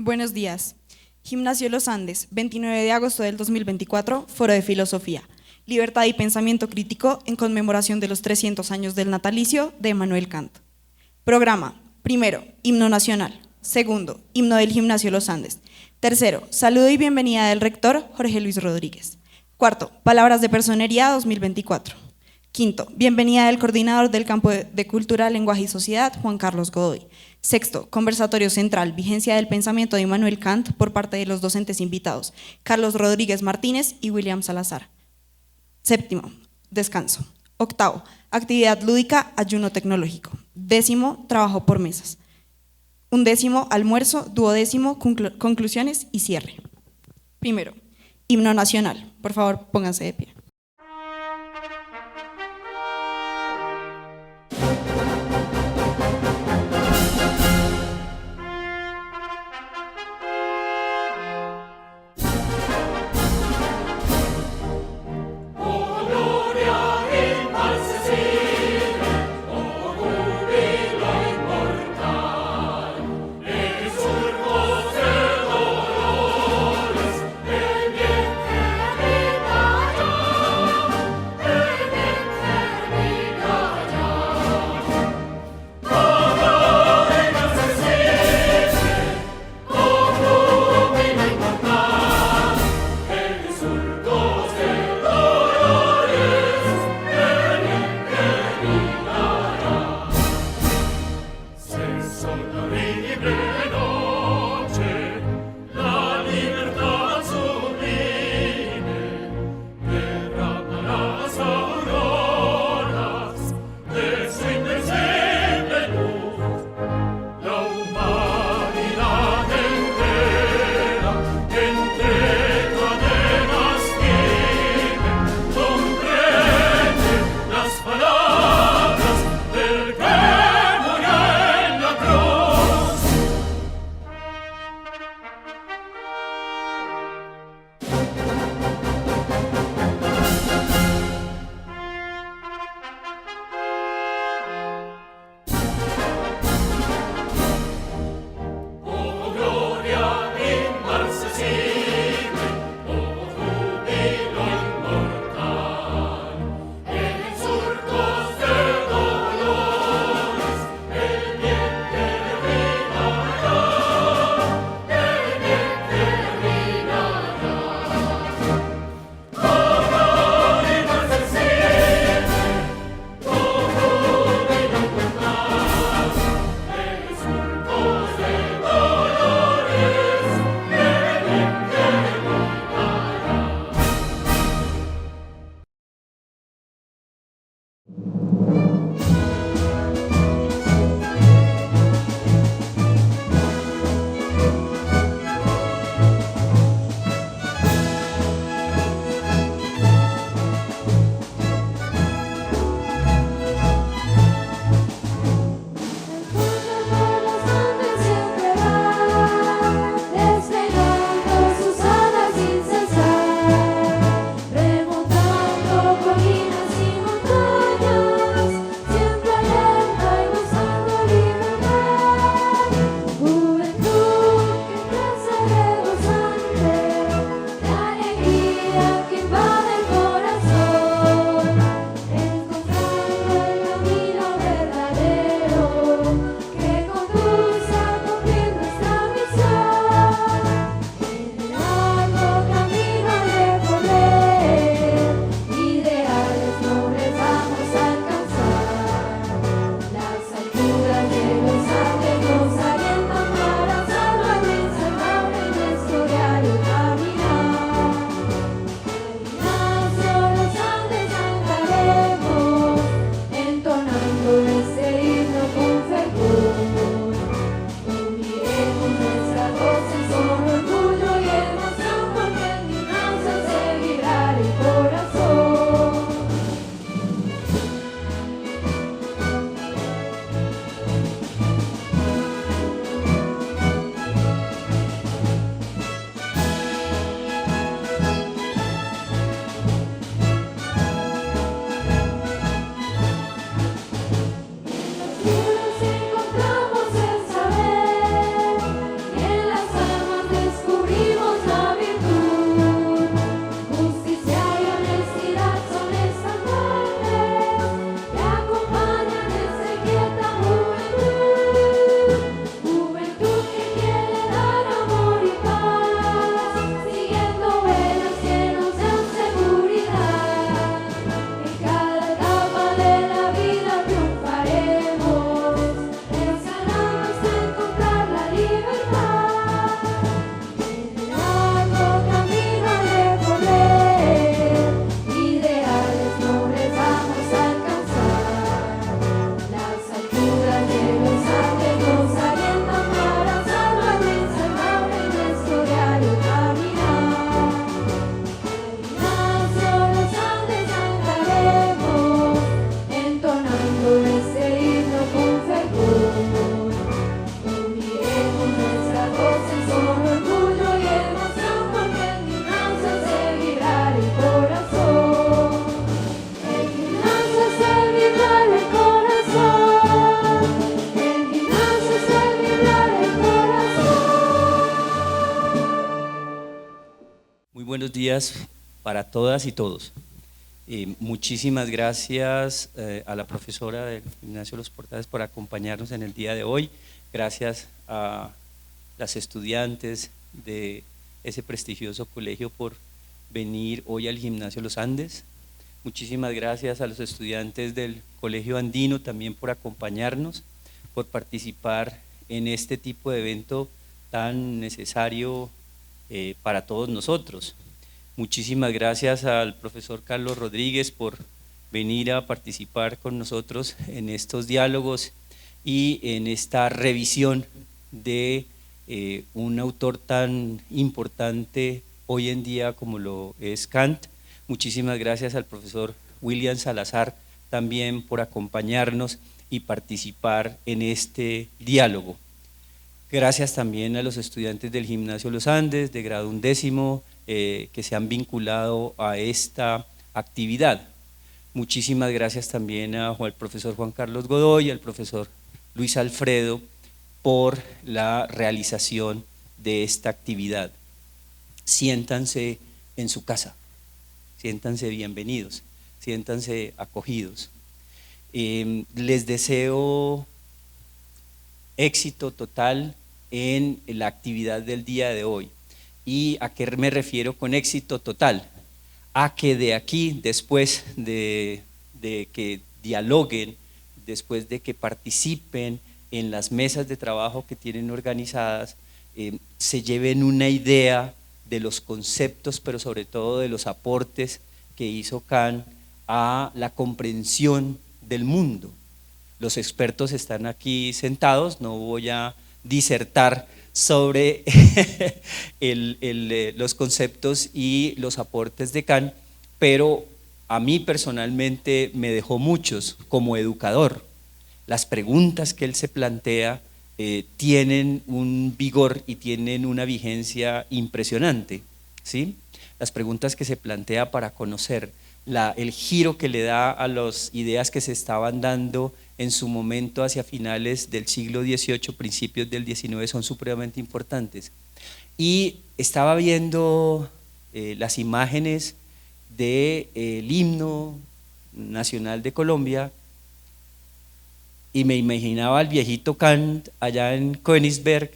Buenos días. Gimnasio Los Andes, 29 de agosto del 2024, Foro de Filosofía. Libertad y pensamiento crítico en conmemoración de los 300 años del natalicio de Emmanuel Kant. Programa: primero, himno nacional. Segundo, himno del Gimnasio Los Andes. Tercero, saludo y bienvenida del rector Jorge Luis Rodríguez. Cuarto, palabras de personería 2024. Quinto, bienvenida del coordinador del campo de Cultura, Lenguaje y Sociedad, Juan Carlos Godoy. Sexto, conversatorio central, vigencia del pensamiento de Immanuel Kant por parte de los docentes invitados, Carlos Rodríguez Martínez y William Salazar. Séptimo, descanso. Octavo, actividad lúdica, ayuno tecnológico. Décimo, trabajo por mesas. Undécimo, almuerzo. Duodécimo, conclusiones y cierre. Primero, himno nacional. Por favor, pónganse de pie. buenos días para todas y todos. Muchísimas gracias a la profesora del Gimnasio Los Portales por acompañarnos en el día de hoy. Gracias a las estudiantes de ese prestigioso colegio por venir hoy al Gimnasio Los Andes. Muchísimas gracias a los estudiantes del Colegio Andino también por acompañarnos, por participar en este tipo de evento tan necesario para todos nosotros. Muchísimas gracias al profesor Carlos Rodríguez por venir a participar con nosotros en estos diálogos y en esta revisión de un autor tan importante hoy en día como lo es Kant. Muchísimas gracias al profesor William Salazar también por acompañarnos y participar en este diálogo. Gracias también a los estudiantes del Gimnasio Los Andes de grado 11 que se han vinculado a esta actividad. Muchísimas gracias también al profesor Juan Carlos Godoy y al profesor Luis Alfredo por la realización de esta actividad. Siéntanse en su casa, siéntanse bienvenidos, siéntanse acogidos. Les deseo éxito total en la actividad del día de hoy. ¿Y a qué me refiero con éxito total? A que de aquí, después de que dialoguen, después de que participen en las mesas de trabajo que tienen organizadas, se lleven una idea de los conceptos, pero sobre todo de los aportes que hizo Kant a la comprensión del mundo. Los expertos están aquí sentados, no voy a disertar sobre los conceptos y los aportes de Kant, pero a mí personalmente me dejó muchos como educador. Las preguntas que él se plantea tienen un vigor y tienen una vigencia impresionante, ¿sí? Las preguntas que se plantea para conocer el giro que le da a las ideas que se estaban dando en su momento hacia finales del siglo XVIII, principios del XIX, son supremamente importantes. Y estaba viendo las imágenes del himno nacional de Colombia y me imaginaba al viejito Kant allá en Königsberg,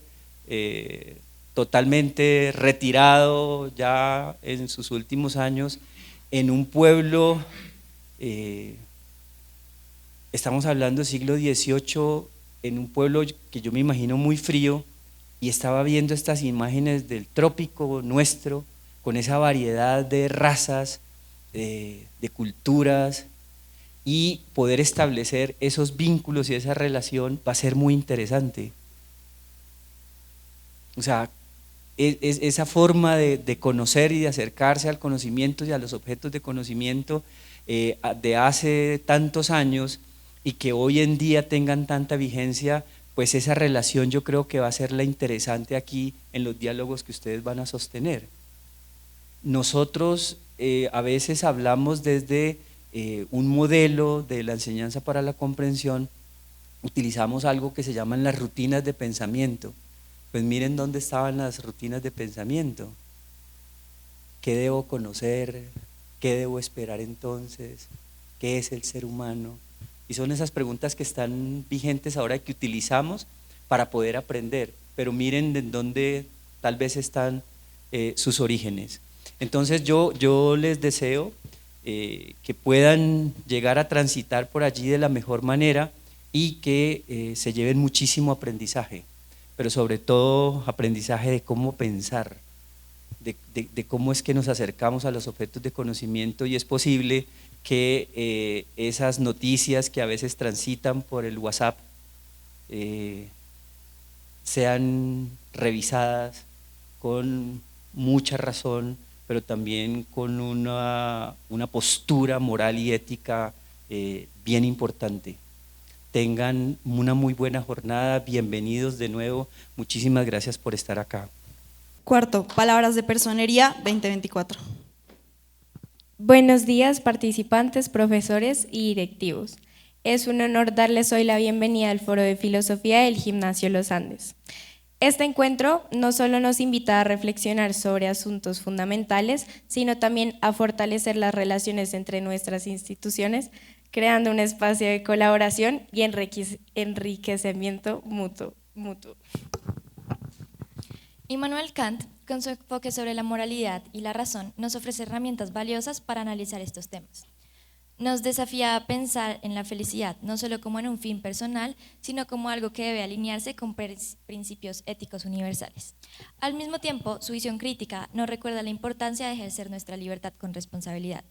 totalmente retirado ya en sus últimos años, en un pueblo, estamos hablando del siglo XVIII, en un pueblo que yo me imagino muy frío, y estaba viendo estas imágenes del trópico nuestro, con esa variedad de razas, de culturas, y poder establecer esos vínculos y esa relación va a ser muy interesante. O sea, esa forma de conocer y de acercarse al conocimiento y a los objetos de conocimiento de hace tantos años y que hoy en día tengan tanta vigencia, pues esa relación yo creo que va a ser la interesante aquí en los diálogos que ustedes van a sostener. Nosotros a veces hablamos desde un modelo de la enseñanza para la comprensión, utilizamos algo que se llaman las rutinas de pensamiento. Pues miren dónde estaban las rutinas de pensamiento. ¿Qué debo conocer? ¿Qué debo esperar entonces? ¿Qué es el ser humano? Y son esas preguntas que están vigentes ahora y que utilizamos para poder aprender, pero miren en dónde tal vez están sus orígenes. Entonces yo les deseo que puedan llegar a transitar por allí de la mejor manera y que se lleven muchísimo aprendizaje, pero sobre todo aprendizaje de cómo pensar, de cómo es que nos acercamos a los objetos de conocimiento, y es posible que esas noticias que a veces transitan por el WhatsApp sean revisadas con mucha razón, pero también con una postura moral y ética bien importante. Tengan una muy buena jornada, bienvenidos de nuevo, muchísimas gracias por estar acá. Cuarto, Palabras de Personería 2024. Buenos días, participantes, profesores y directivos. Es un honor darles hoy la bienvenida al Foro de Filosofía del Gimnasio Los Andes. Este encuentro no solo nos invita a reflexionar sobre asuntos fundamentales, sino también a fortalecer las relaciones entre nuestras instituciones, creando un espacio de colaboración y enriquecimiento mutuo. Immanuel Kant, con su enfoque sobre la moralidad y la razón, nos ofrece herramientas valiosas para analizar estos temas. Nos desafía a pensar en la felicidad no solo como en un fin personal, sino como algo que debe alinearse con principios éticos universales. Al mismo tiempo, su visión crítica nos recuerda la importancia de ejercer nuestra libertad con responsabilidad,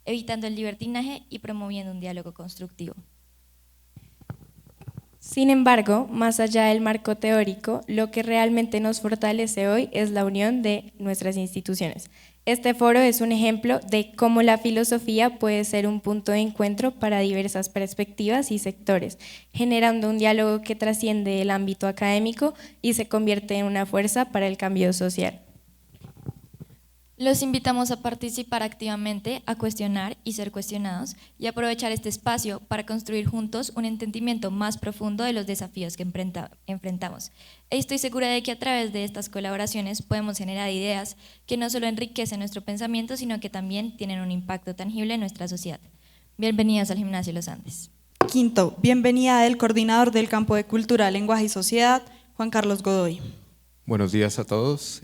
evitando el libertinaje y promoviendo un diálogo constructivo. Sin embargo, más allá del marco teórico, lo que realmente nos fortalece hoy es la unión de nuestras instituciones. Este foro es un ejemplo de cómo la filosofía puede ser un punto de encuentro para diversas perspectivas y sectores, generando un diálogo que trasciende el ámbito académico y se convierte en una fuerza para el cambio social. Los invitamos a participar activamente, a cuestionar y ser cuestionados, y aprovechar este espacio para construir juntos un entendimiento más profundo de los desafíos que enfrentamos. Estoy segura de que a través de estas colaboraciones podemos generar ideas que no solo enriquecen nuestro pensamiento, sino que también tienen un impacto tangible en nuestra sociedad. Bienvenidos al Gimnasio Los Andes. Quinto, bienvenida del coordinador del campo de Cultura, Lenguaje y Sociedad, Juan Carlos Godoy. Buenos días a todos.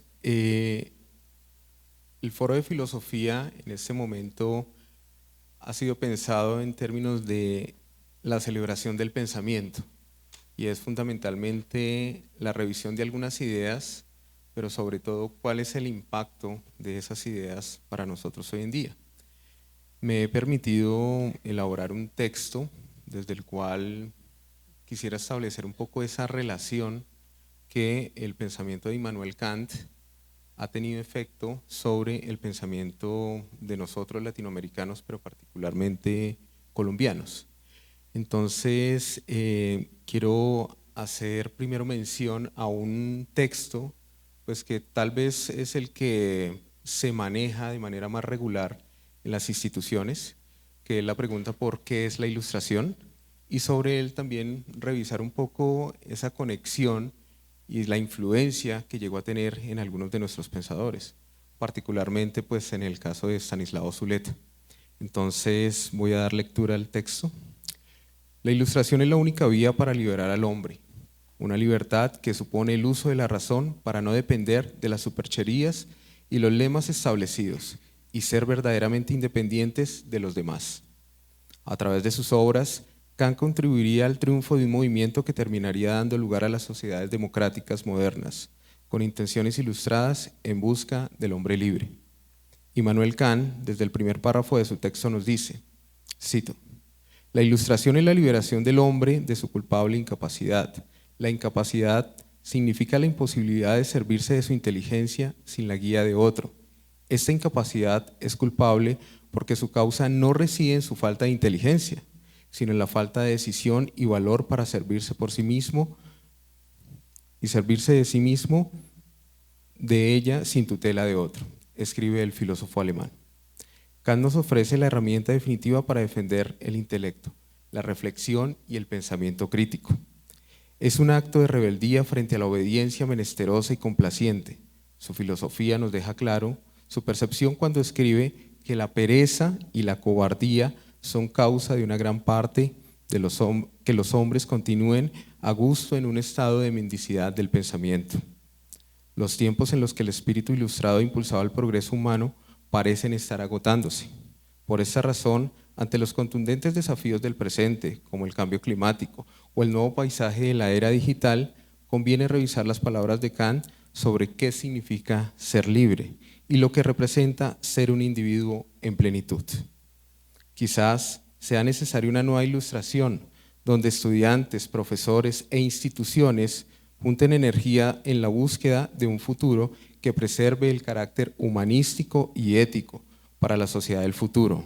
El foro de filosofía en este momento ha sido pensado en términos de la celebración del pensamiento y es fundamentalmente la revisión de algunas ideas, pero sobre todo cuál es el impacto de esas ideas para nosotros hoy en día. Me he permitido elaborar un texto desde el cual quisiera establecer un poco esa relación que el pensamiento de Immanuel Kant ha tenido efecto sobre el pensamiento de nosotros latinoamericanos, pero particularmente colombianos. Entonces, quiero hacer primero mención a un texto pues, que tal vez es el que se maneja de manera más regular en las instituciones, que es la pregunta ¿por qué es la ilustración? Y sobre él también revisar un poco esa conexión y la influencia que llegó a tener en algunos de nuestros pensadores, particularmente pues en el caso de Estanislao Zuleta. Entonces voy a dar lectura al texto. La ilustración es la única vía para liberar al hombre, una libertad que supone el uso de la razón para no depender de las supercherías y los lemas establecidos y ser verdaderamente independientes de los demás. A través de sus obras, Kant contribuiría al triunfo de un movimiento que terminaría dando lugar a las sociedades democráticas modernas, con intenciones ilustradas en busca del hombre libre. Immanuel Kant, desde el primer párrafo de su texto nos dice, cito, la ilustración es la liberación del hombre de su culpable incapacidad. La incapacidad significa la imposibilidad de servirse de su inteligencia sin la guía de otro. Esta incapacidad es culpable porque su causa no reside en su falta de inteligencia, sino en la falta de decisión y valor para servirse por sí mismo y servirse de sí mismo de ella sin tutela de otro, escribe el filósofo alemán. Kant nos ofrece la herramienta definitiva para defender el intelecto, la reflexión y el pensamiento crítico. Es un acto de rebeldía frente a la obediencia menesterosa y complaciente. Su filosofía nos deja claro su percepción cuando escribe que la pereza y la cobardía son causa de una gran parte de que los hombres continúen a gusto en un estado de mendicidad del pensamiento. Los tiempos en los que el espíritu ilustrado impulsaba el progreso humano parecen estar agotándose. Por esta razón, ante los contundentes desafíos del presente, como el cambio climático o el nuevo paisaje de la era digital, conviene revisar las palabras de Kant sobre qué significa ser libre y lo que representa ser un individuo en plenitud. Quizás sea necesaria una nueva ilustración donde estudiantes, profesores e instituciones junten energía en la búsqueda de un futuro que preserve el carácter humanístico y ético para la sociedad del futuro.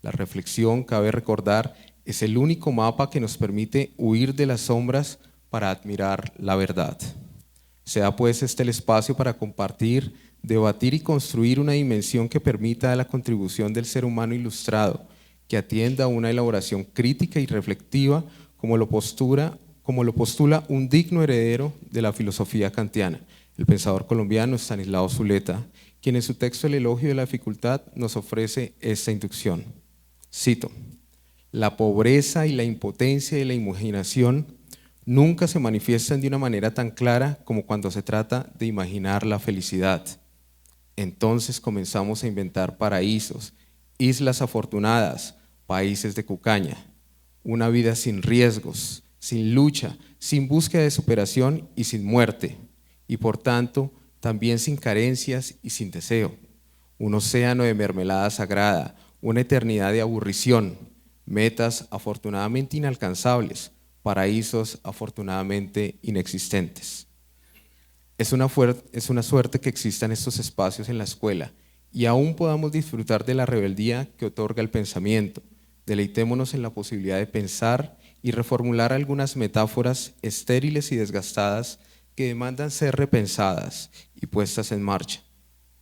La reflexión, cabe recordar, es el único mapa que nos permite huir de las sombras para admirar la verdad. Sea pues este el espacio para compartir, debatir y construir una dimensión que permita la contribución del ser humano ilustrado, que atienda a una elaboración crítica y reflexiva como lo postula como lo postula un digno heredero de la filosofía kantiana, el pensador colombiano Estanislao Zuleta, quien en su texto El elogio de la dificultad nos ofrece esta inducción. Cito: la pobreza y la impotencia de la imaginación nunca se manifiestan de una manera tan clara como cuando se trata de imaginar la felicidad. Entonces comenzamos a inventar paraísos, islas afortunadas, países de cucaña, una vida sin riesgos, sin lucha, sin búsqueda de superación y sin muerte, y por tanto también sin carencias y sin deseo, un océano de mermelada sagrada, una eternidad de aburrición, metas afortunadamente inalcanzables, paraísos afortunadamente inexistentes. Es una suerte que existan estos espacios en la escuela y aún podamos disfrutar de la rebeldía que otorga el pensamiento. Deleitémonos en la posibilidad de pensar y reformular algunas metáforas estériles y desgastadas que demandan ser repensadas y puestas en marcha.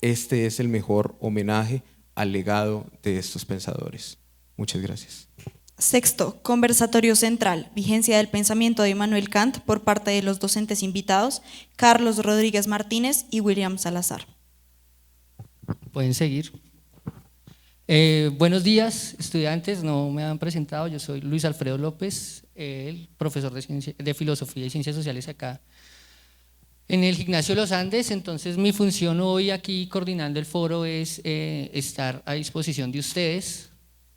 Este es el mejor homenaje al legado de estos pensadores. Muchas gracias. Sexto, conversatorio central, vigencia del pensamiento de Immanuel Kant por parte de los docentes invitados, Carlos Rodríguez Martínez y William Salazar. Pueden seguir. Buenos días, estudiantes, no me han presentado, yo soy Luis Alfredo López, el profesor de Filosofía y Ciencias Sociales acá en el Gimnasio Los Andes. Entonces mi función hoy aquí coordinando el foro es estar a disposición de ustedes.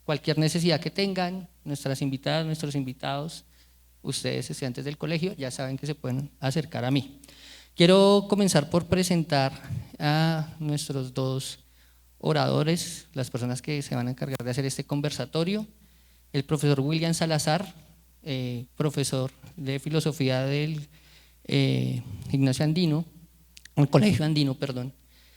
Cualquier necesidad que tengan, nuestras invitadas, nuestros invitados, ustedes estudiantes del colegio, ya saben que se pueden acercar a mí. Quiero comenzar por presentar a nuestros dos oradores, las personas que se van a encargar de hacer este conversatorio. El profesor William Salazar, profesor de filosofía del Gimnasio Andino, el Colegio Andino, perdón.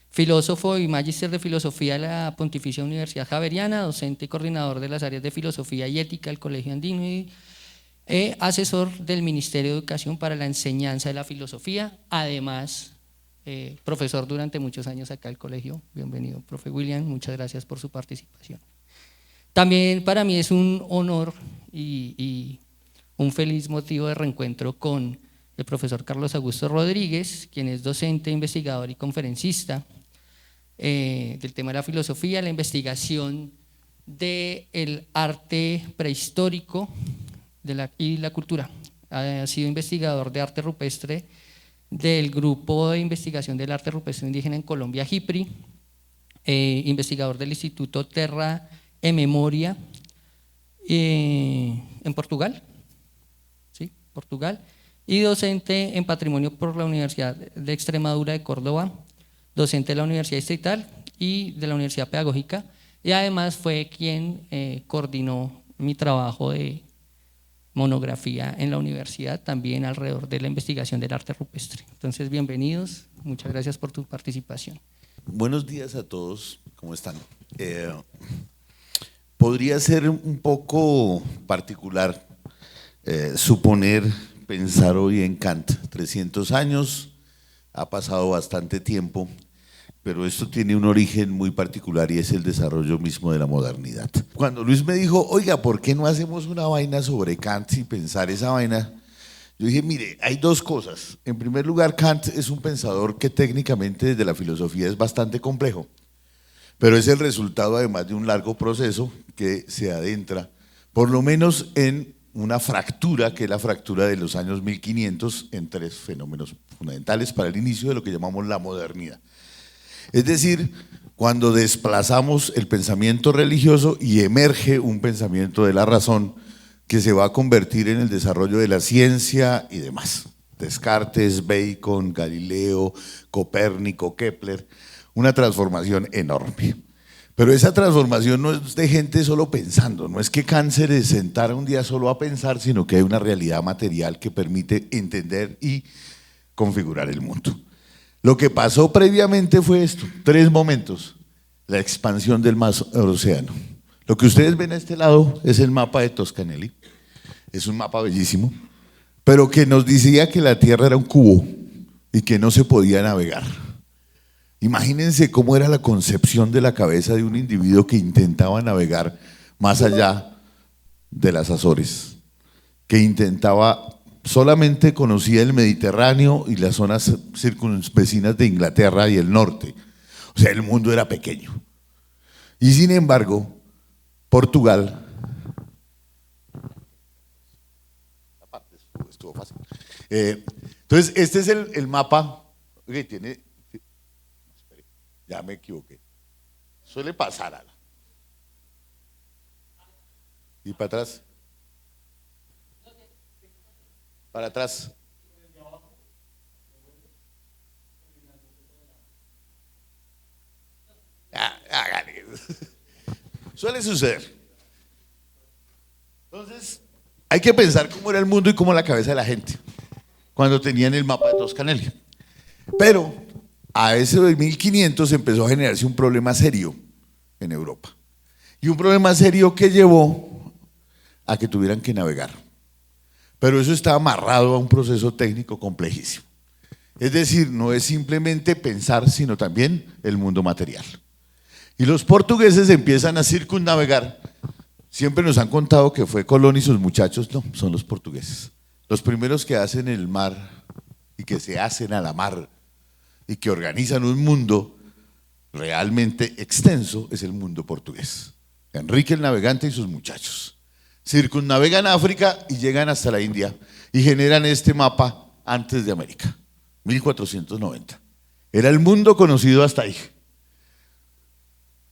Filósofo y magíster de filosofía de la Pontificia Universidad Javeriana, docente y coordinador de las áreas de filosofía y ética del Colegio Andino y asesor del Ministerio de Educación para la enseñanza de la filosofía, además profesor durante muchos años acá al colegio. Bienvenido, profe William, muchas gracias por su participación. También para mí es un honor y un feliz motivo de reencuentro con el profesor Carlos Augusto Rodríguez, quien es docente, investigador y conferencista del tema de la filosofía, la investigación del arte prehistórico y la cultura. Ha sido investigador de arte rupestre del Grupo de Investigación del Arte Rupestre Indígena en Colombia, GIPRI, investigador del Instituto Terra e Memoria en Portugal, ¿sí? Portugal, y docente en Patrimonio por la Universidad de Extremadura de Córdoba, docente de la Universidad Distrital y de la Universidad Pedagógica, y además fue quien coordinó mi trabajo de monografía en la universidad, también alrededor de la investigación del arte rupestre. Entonces, bienvenidos, muchas gracias por tu participación. Buenos días a todos, ¿cómo están? Podría ser un poco particular pensar hoy en Kant. 300 años, ha pasado bastante tiempo, pero esto tiene un origen muy particular y es el desarrollo mismo de la modernidad. Cuando Luis me dijo, oiga, ¿por qué no hacemos una vaina sobre Kant y pensar esa vaina? Yo dije, mire, hay dos cosas. En primer lugar, Kant es un pensador que técnicamente desde la filosofía es bastante complejo, pero es el resultado además de un largo proceso que se adentra, por lo menos en una fractura, que es la fractura de los años 1500, en tres fenómenos fundamentales para el inicio de lo que llamamos la modernidad. Es decir, cuando desplazamos el pensamiento religioso y emerge un pensamiento de la razón que se va a convertir en el desarrollo de la ciencia y demás. Descartes, Bacon, Galileo, Copérnico, Kepler, una transformación enorme. Pero esa transformación no es de gente solo pensando, no es que Kant se sentara un día solo a pensar, sino que hay una realidad material que permite entender y configurar el mundo. Lo que pasó previamente fue esto, tres momentos: la expansión del mar océano. Lo que ustedes ven a este lado es el mapa de Toscanelli, es un mapa bellísimo, pero que nos decía que la Tierra era un cubo y que no se podía navegar. Imagínense cómo era la concepción de la cabeza de un individuo que intentaba navegar más allá de las Azores, que intentaba solamente conocía el Mediterráneo y las zonas circunvecinas de Inglaterra y el norte. O sea, el mundo era pequeño. Y sin embargo, Portugal, estuvo fácil. Entonces, este es el mapa. Oye, ya me equivoqué. Suele pasar, Ala. Y para atrás. Para atrás. Suele suceder. Entonces, hay que pensar cómo era el mundo y cómo la cabeza de la gente cuando tenían el mapa de Toscanelli. Pero a ese 1500 empezó a generarse un problema serio en Europa. Y un problema serio que llevó a que tuvieran que navegar. Pero eso está amarrado a un proceso técnico complejísimo. Es decir, no es simplemente pensar, sino también el mundo material. Y los portugueses empiezan a circunnavegar. Siempre nos han contado que fue Colón y sus muchachos. No, son los portugueses. Los primeros que hacen el mar y que se hacen a la mar y que organizan un mundo realmente extenso es el mundo portugués. Enrique el Navegante y sus muchachos. Circunnavegan África y llegan hasta la India y generan este mapa antes de América, 1490. Era el mundo conocido hasta ahí.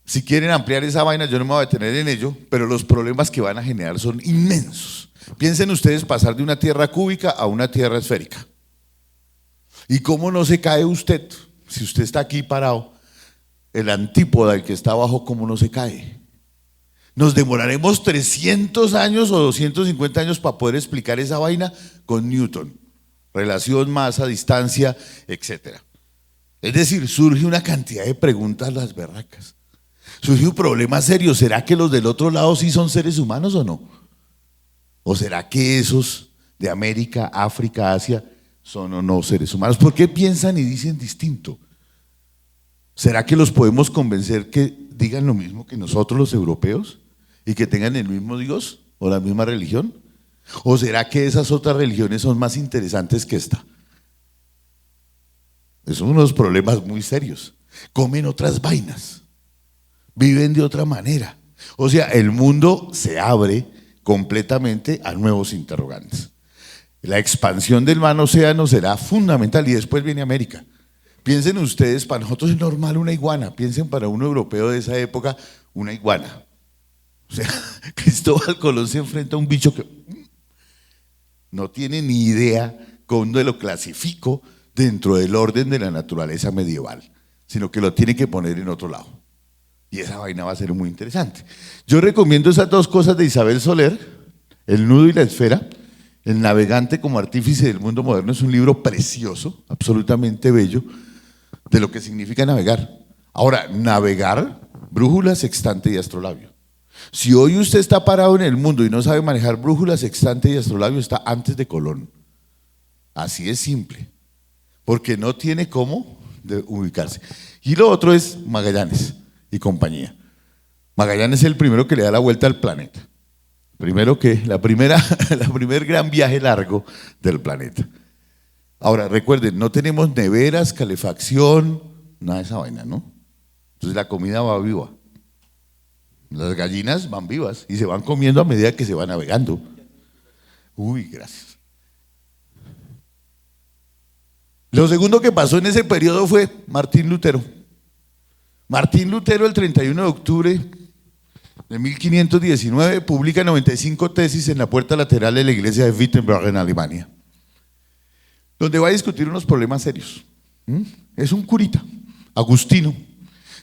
Si quieren ampliar esa vaina, yo no me voy a detener en ello, pero los problemas que van a generar son inmensos. Piensen ustedes pasar de una tierra cúbica a una tierra esférica. ¿Y cómo no se cae usted? Si usted está aquí parado, el antípoda, el que está abajo, ¿cómo no se cae? Nos demoraremos 300 años o 250 años para poder explicar esa vaina con Newton. Relación, masa, distancia, etc. Es decir, surge una cantidad de preguntas las berracas. Surge un problema serio. ¿Será que los del otro lado sí son seres humanos o no? ¿O será que esos de América, África, Asia son o no seres humanos? ¿Por qué piensan y dicen distinto? ¿Será que los podemos convencer que digan lo mismo que nosotros los europeos y que tengan el mismo Dios o la misma religión? ¿O será que esas otras religiones son más interesantes que esta? Son unos problemas muy serios. Comen otras vainas, viven de otra manera. O sea, el mundo se abre completamente a nuevos interrogantes. La expansión del mar océano será fundamental y después viene América. Piensen ustedes, para nosotros es normal una iguana, piensen para un europeo de esa época, una iguana. O sea, Cristóbal Colón se enfrenta a un bicho que no tiene ni idea cómo lo clasifico dentro del orden de la naturaleza medieval, sino que lo tiene que poner en otro lado. Y esa vaina va a ser muy interesante. Yo recomiendo esas dos cosas de Isabel Soler, El nudo y la esfera. El navegante como artífice del mundo moderno es un libro precioso, absolutamente bello, de lo que significa navegar. Ahora, navegar, brújula, sextante y astrolabio. Si hoy usted está parado en el mundo y no sabe manejar brújula, sextante y astrolabio, está antes de Colón. Así es simple, porque no tiene cómo ubicarse. Y lo otro es Magallanes y compañía. Magallanes es el primero que le da la vuelta al planeta. Primero que la primer gran viaje largo del planeta. Ahora, recuerden, no tenemos neveras, calefacción, nada de esa vaina, ¿no? Entonces la comida va viva. Las gallinas van vivas y se van comiendo a medida que se va navegando. Uy, gracias. Lo segundo que pasó en ese periodo fue Martín Lutero. Martín Lutero, el 31 de octubre de 1519, publica 95 tesis en la puerta lateral de la iglesia de Wittenberg en Alemania, donde va a discutir unos problemas serios. Es un curita, agustino,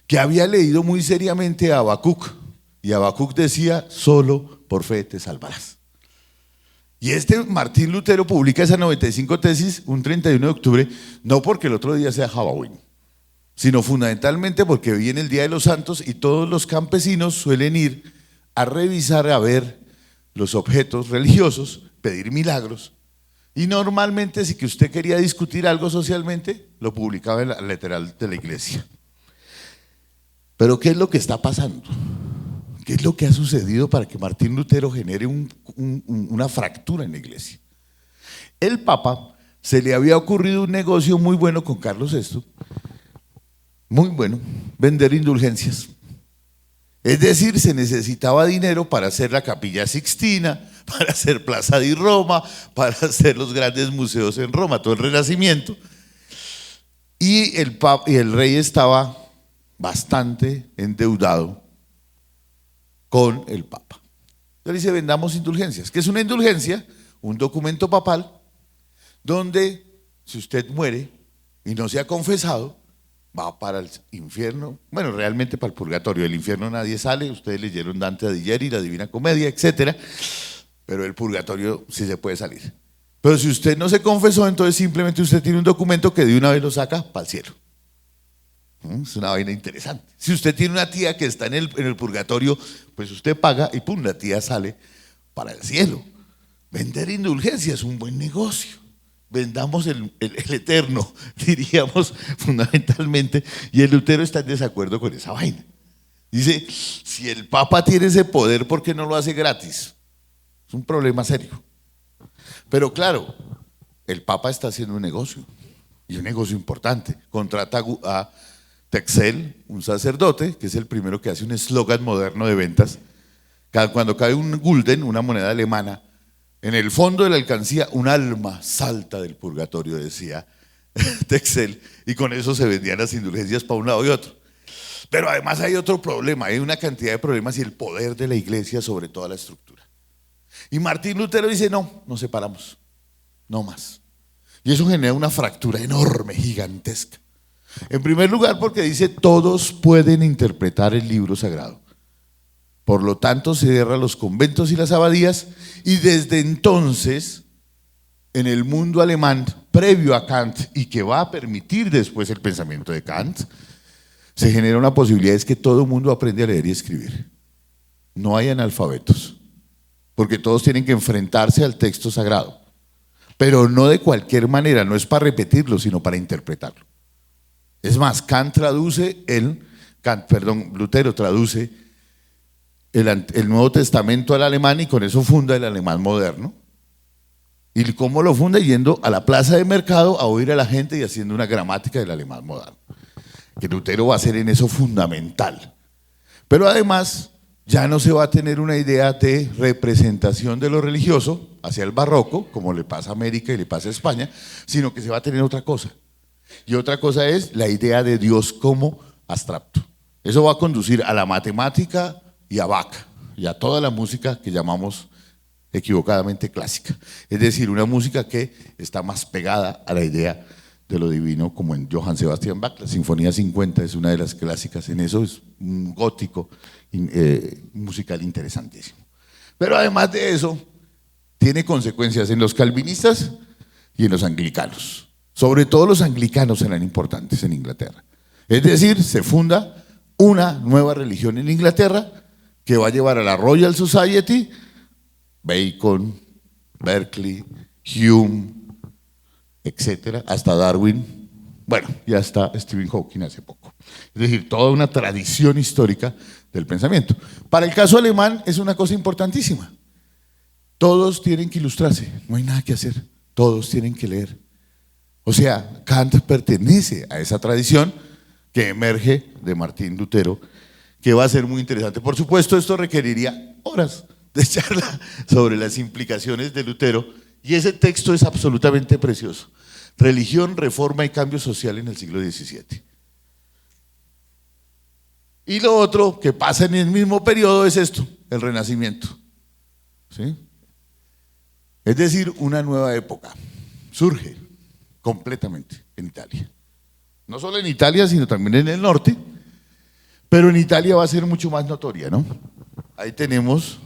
que había leído muy seriamente a Habacuc, y Habacuc decía: solo por fe te salvarás. Y este Martín Lutero publica esas 95 tesis un 31 de octubre, no porque el otro día sea Halloween, sino fundamentalmente porque viene el Día de los Santos y todos los campesinos suelen ir a revisar, a ver los objetos religiosos, pedir milagros, y normalmente si que usted quería discutir algo socialmente, lo publicaba en la lateral de la iglesia. Pero ¿qué es lo que está pasando? ¿Qué es lo que ha sucedido para que Martín Lutero genere una fractura en la iglesia? El Papa se le había ocurrido un negocio muy bueno con Carlos VI, muy bueno, vender indulgencias. Es decir, se necesitaba dinero para hacer la Capilla Sixtina, para hacer Plaza di Roma, para hacer los grandes museos en Roma, todo el Renacimiento. Y el rey estaba bastante endeudado con el Papa. Entonces dice, vendamos indulgencias. ¿Qué es una indulgencia? Un documento papal donde si usted muere y no se ha confesado, va para el infierno, bueno, realmente para el purgatorio. Del infierno nadie sale, ustedes leyeron Dante Alighieri, la Divina Comedia, etcétera, pero el purgatorio sí se puede salir. Pero si usted no se confesó, entonces simplemente usted tiene un documento que de una vez lo saca para el cielo. Es una vaina interesante. Si usted tiene una tía que está en el purgatorio, pues usted paga y pum, la tía sale para el cielo. Vender indulgencia es un buen negocio. Vendamos el eterno, diríamos fundamentalmente, y el Lutero está en desacuerdo con esa vaina. Dice, si el Papa tiene ese poder, ¿por qué no lo hace gratis? Es un problema serio. Pero claro, el Papa está haciendo un negocio, y un negocio importante. Contrata a Texel, un sacerdote, que es el primero que hace un eslogan moderno de ventas. Cuando cae un gulden, una moneda alemana, en el fondo de la alcancía, un alma salta del purgatorio, decía Texel, y con eso se vendían las indulgencias para un lado y otro. Pero además hay otro problema, hay una cantidad de problemas y el poder de la iglesia sobre toda la estructura. Y Martín Lutero dice, no, nos separamos, no más. Y eso genera una fractura enorme, gigantesca. En primer lugar porque dice, todos pueden interpretar el libro sagrado. Por lo tanto, se cierran los conventos y las abadías, y desde entonces, en el mundo alemán, previo a Kant, y que va a permitir después el pensamiento de Kant, se genera una posibilidad, es que todo el mundo aprende a leer y escribir. No hay analfabetos, porque todos tienen que enfrentarse al texto sagrado, pero no de cualquier manera, no es para repetirlo, sino para interpretarlo. Es más, Lutero traduce el Nuevo Testamento al alemán y con eso funda el alemán moderno. ¿Y cómo lo funda? Yendo a la plaza de mercado a oír a la gente y haciendo una gramática del alemán moderno. Que Lutero va a ser en eso fundamental. Pero además ya no se va a tener una idea de representación de lo religioso hacia el barroco, como le pasa a América y le pasa a España, sino que se va a tener otra cosa. Y otra cosa es la idea de Dios como abstracto. Eso va a conducir a la matemática y a Bach y a toda la música que llamamos equivocadamente clásica. Es decir, una música que está más pegada a la idea de lo divino, como en Johann Sebastian Bach. La Sinfonía 50 es una de las clásicas en eso, es un gótico musical interesantísimo. Pero además de eso, tiene consecuencias en los calvinistas y en los anglicanos. Sobre todo los anglicanos serán importantes en Inglaterra. Es decir, se funda una nueva religión en Inglaterra que va a llevar a la Royal Society, Bacon, Berkeley, Hume, etcétera, hasta Darwin, bueno, ya está Stephen Hawking hace poco. Es decir, toda una tradición histórica del pensamiento. Para el caso alemán es una cosa importantísima. Todos tienen que ilustrarse, no hay nada que hacer, todos tienen que leer. O sea, Kant pertenece a esa tradición que emerge de Martín Lutero, que va a ser muy interesante. Por supuesto, esto requeriría horas de charla sobre las implicaciones de Lutero, y ese texto es absolutamente precioso. Religión, reforma y cambio social en el siglo XVII. Y lo otro que pasa en el mismo periodo es esto, el Renacimiento. ¿Sí? Es decir, una nueva época surge completamente en Italia. No solo en Italia, sino también en el norte, pero en Italia va a ser mucho más notoria, ¿no? Ahí tenemos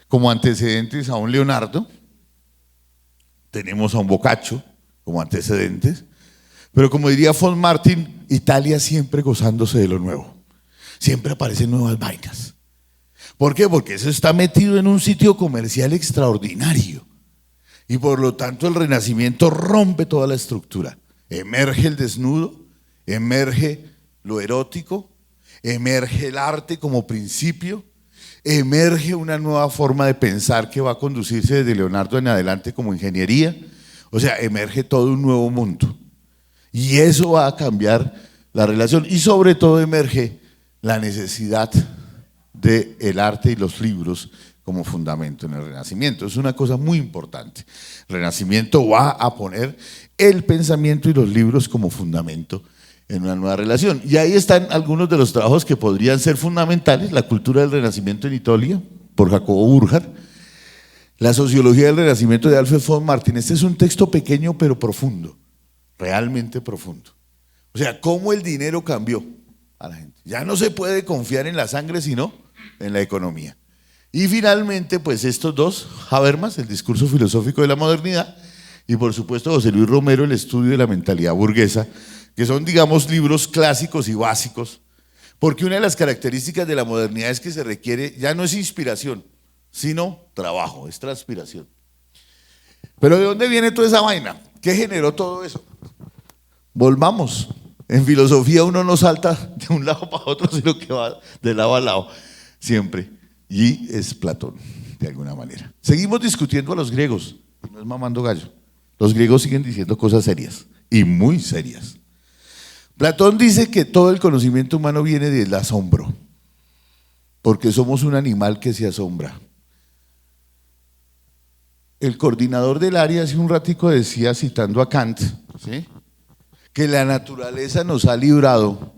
como antecedentes a un Leonardo, tenemos a un Boccaccio como antecedentes, pero como diría von Martin, Italia siempre gozándose de lo nuevo, siempre aparecen nuevas vainas. ¿Por qué? Porque eso está metido en un sitio comercial extraordinario y por lo tanto el Renacimiento rompe toda la estructura. Emerge el desnudo, emerge lo erótico, emerge el arte como principio, emerge una nueva forma de pensar que va a conducirse desde Leonardo en adelante como ingeniería, O sea, emerge todo un nuevo mundo. Y eso va a cambiar la relación. Y sobre todo emerge la necesidad del arte y los libros como fundamento en el Renacimiento. Es una cosa muy importante. El Renacimiento va a poner el pensamiento y los libros como fundamento en una nueva relación. Y ahí están algunos de los trabajos que podrían ser fundamentales: La cultura del Renacimiento en Italia, por Jacobo Burckhardt; La sociología del Renacimiento, de Alfred von Martin. Este es un texto pequeño pero profundo, realmente profundo. O sea, cómo el dinero cambió a la gente. Ya no se puede confiar en la sangre, sino en la economía. Y finalmente, pues estos dos, Habermas, El discurso filosófico de la modernidad, y por supuesto José Luis Romero, El estudio de la mentalidad burguesa, que son, digamos, libros clásicos y básicos, porque una de las características de la modernidad es que se requiere, ya no es inspiración, sino trabajo, es transpiración. Pero ¿de dónde viene toda esa vaina? ¿Qué generó todo eso? Volvamos. En filosofía uno no salta de un lado para otro, sino que va de lado a lado, siempre. Y es Platón, de alguna manera. Seguimos discutiendo a los griegos, no es mamando gallo. Los griegos siguen diciendo cosas serias, y muy serias. Platón dice que todo el conocimiento humano viene del asombro, porque somos un animal que se asombra. El coordinador del área hace un ratico decía, citando a Kant, ¿sí?, que la naturaleza nos ha librado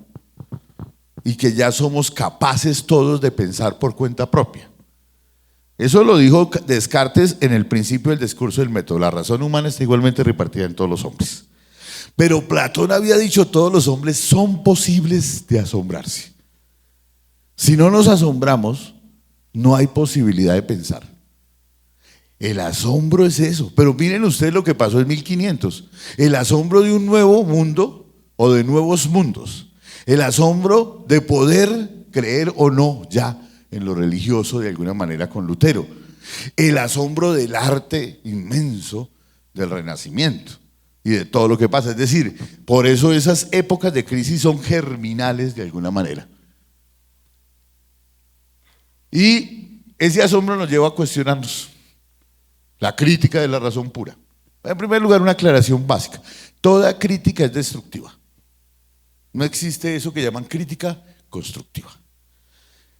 y que ya somos capaces todos de pensar por cuenta propia. Eso lo dijo Descartes en el principio del discurso del método. La razón humana está igualmente repartida en todos los hombres. Pero Platón había dicho, todos los hombres son posibles de asombrarse. Si no nos asombramos, no hay posibilidad de pensar. El asombro es eso. Pero miren ustedes lo que pasó en 1500. El asombro de un nuevo mundo o de nuevos mundos. El asombro de poder creer o no ya en lo religioso de alguna manera con Lutero. El asombro del arte inmenso del Renacimiento y de todo lo que pasa. Es decir, por eso esas épocas de crisis son germinales de alguna manera. Y ese asombro nos lleva a cuestionarnos. La crítica de la razón pura. En primer lugar, una aclaración básica. Toda crítica es destructiva. No existe eso que llaman crítica constructiva.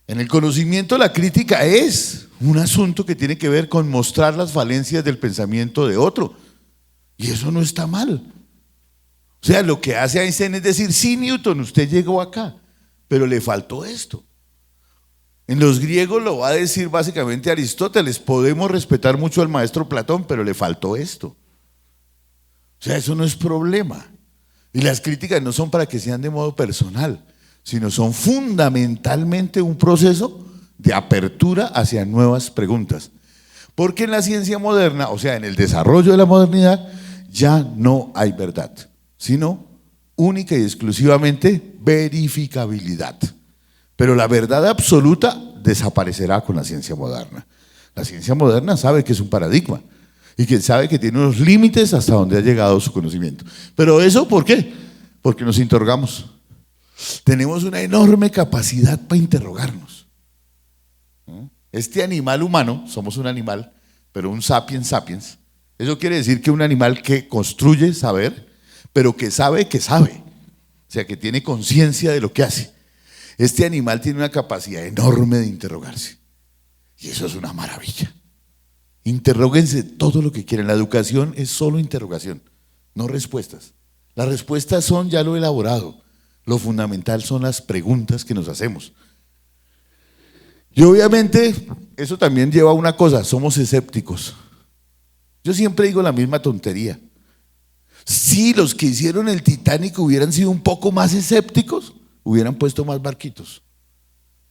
En el conocimiento, la crítica es un asunto que tiene que ver con mostrar las falencias del pensamiento de otro. Y eso no está mal. O sea, lo que hace Einstein es decir, sí, Newton, usted llegó acá, pero le faltó esto. En los griegos lo va a decir básicamente Aristóteles, podemos respetar mucho al maestro Platón, pero le faltó esto. O sea, eso no es problema. Y las críticas no son para que sean de modo personal, sino son fundamentalmente un proceso de apertura hacia nuevas preguntas. Porque en la ciencia moderna, o sea, en el desarrollo de la modernidad, ya no hay verdad, sino única y exclusivamente verificabilidad. Pero la verdad absoluta desaparecerá con la ciencia moderna. La ciencia moderna sabe que es un paradigma y que sabe que tiene unos límites hasta donde ha llegado su conocimiento. Pero eso, ¿por qué? Porque nos interrogamos. Tenemos una enorme capacidad para interrogarnos. Este animal humano, somos un animal, pero un sapiens sapiens. Eso quiere decir que un animal que construye saber, pero que sabe que sabe. O sea, que tiene conciencia de lo que hace. Este animal tiene una capacidad enorme de interrogarse. Y eso es una maravilla. Interróguense todo lo que quieran. La educación es solo interrogación, no respuestas. Las respuestas son ya lo elaborado. Lo fundamental son las preguntas que nos hacemos. Y obviamente eso también lleva a una cosa, somos escépticos. Yo siempre digo la misma tontería. Si los que hicieron el Titanic hubieran sido un poco más escépticos, hubieran puesto más barquitos.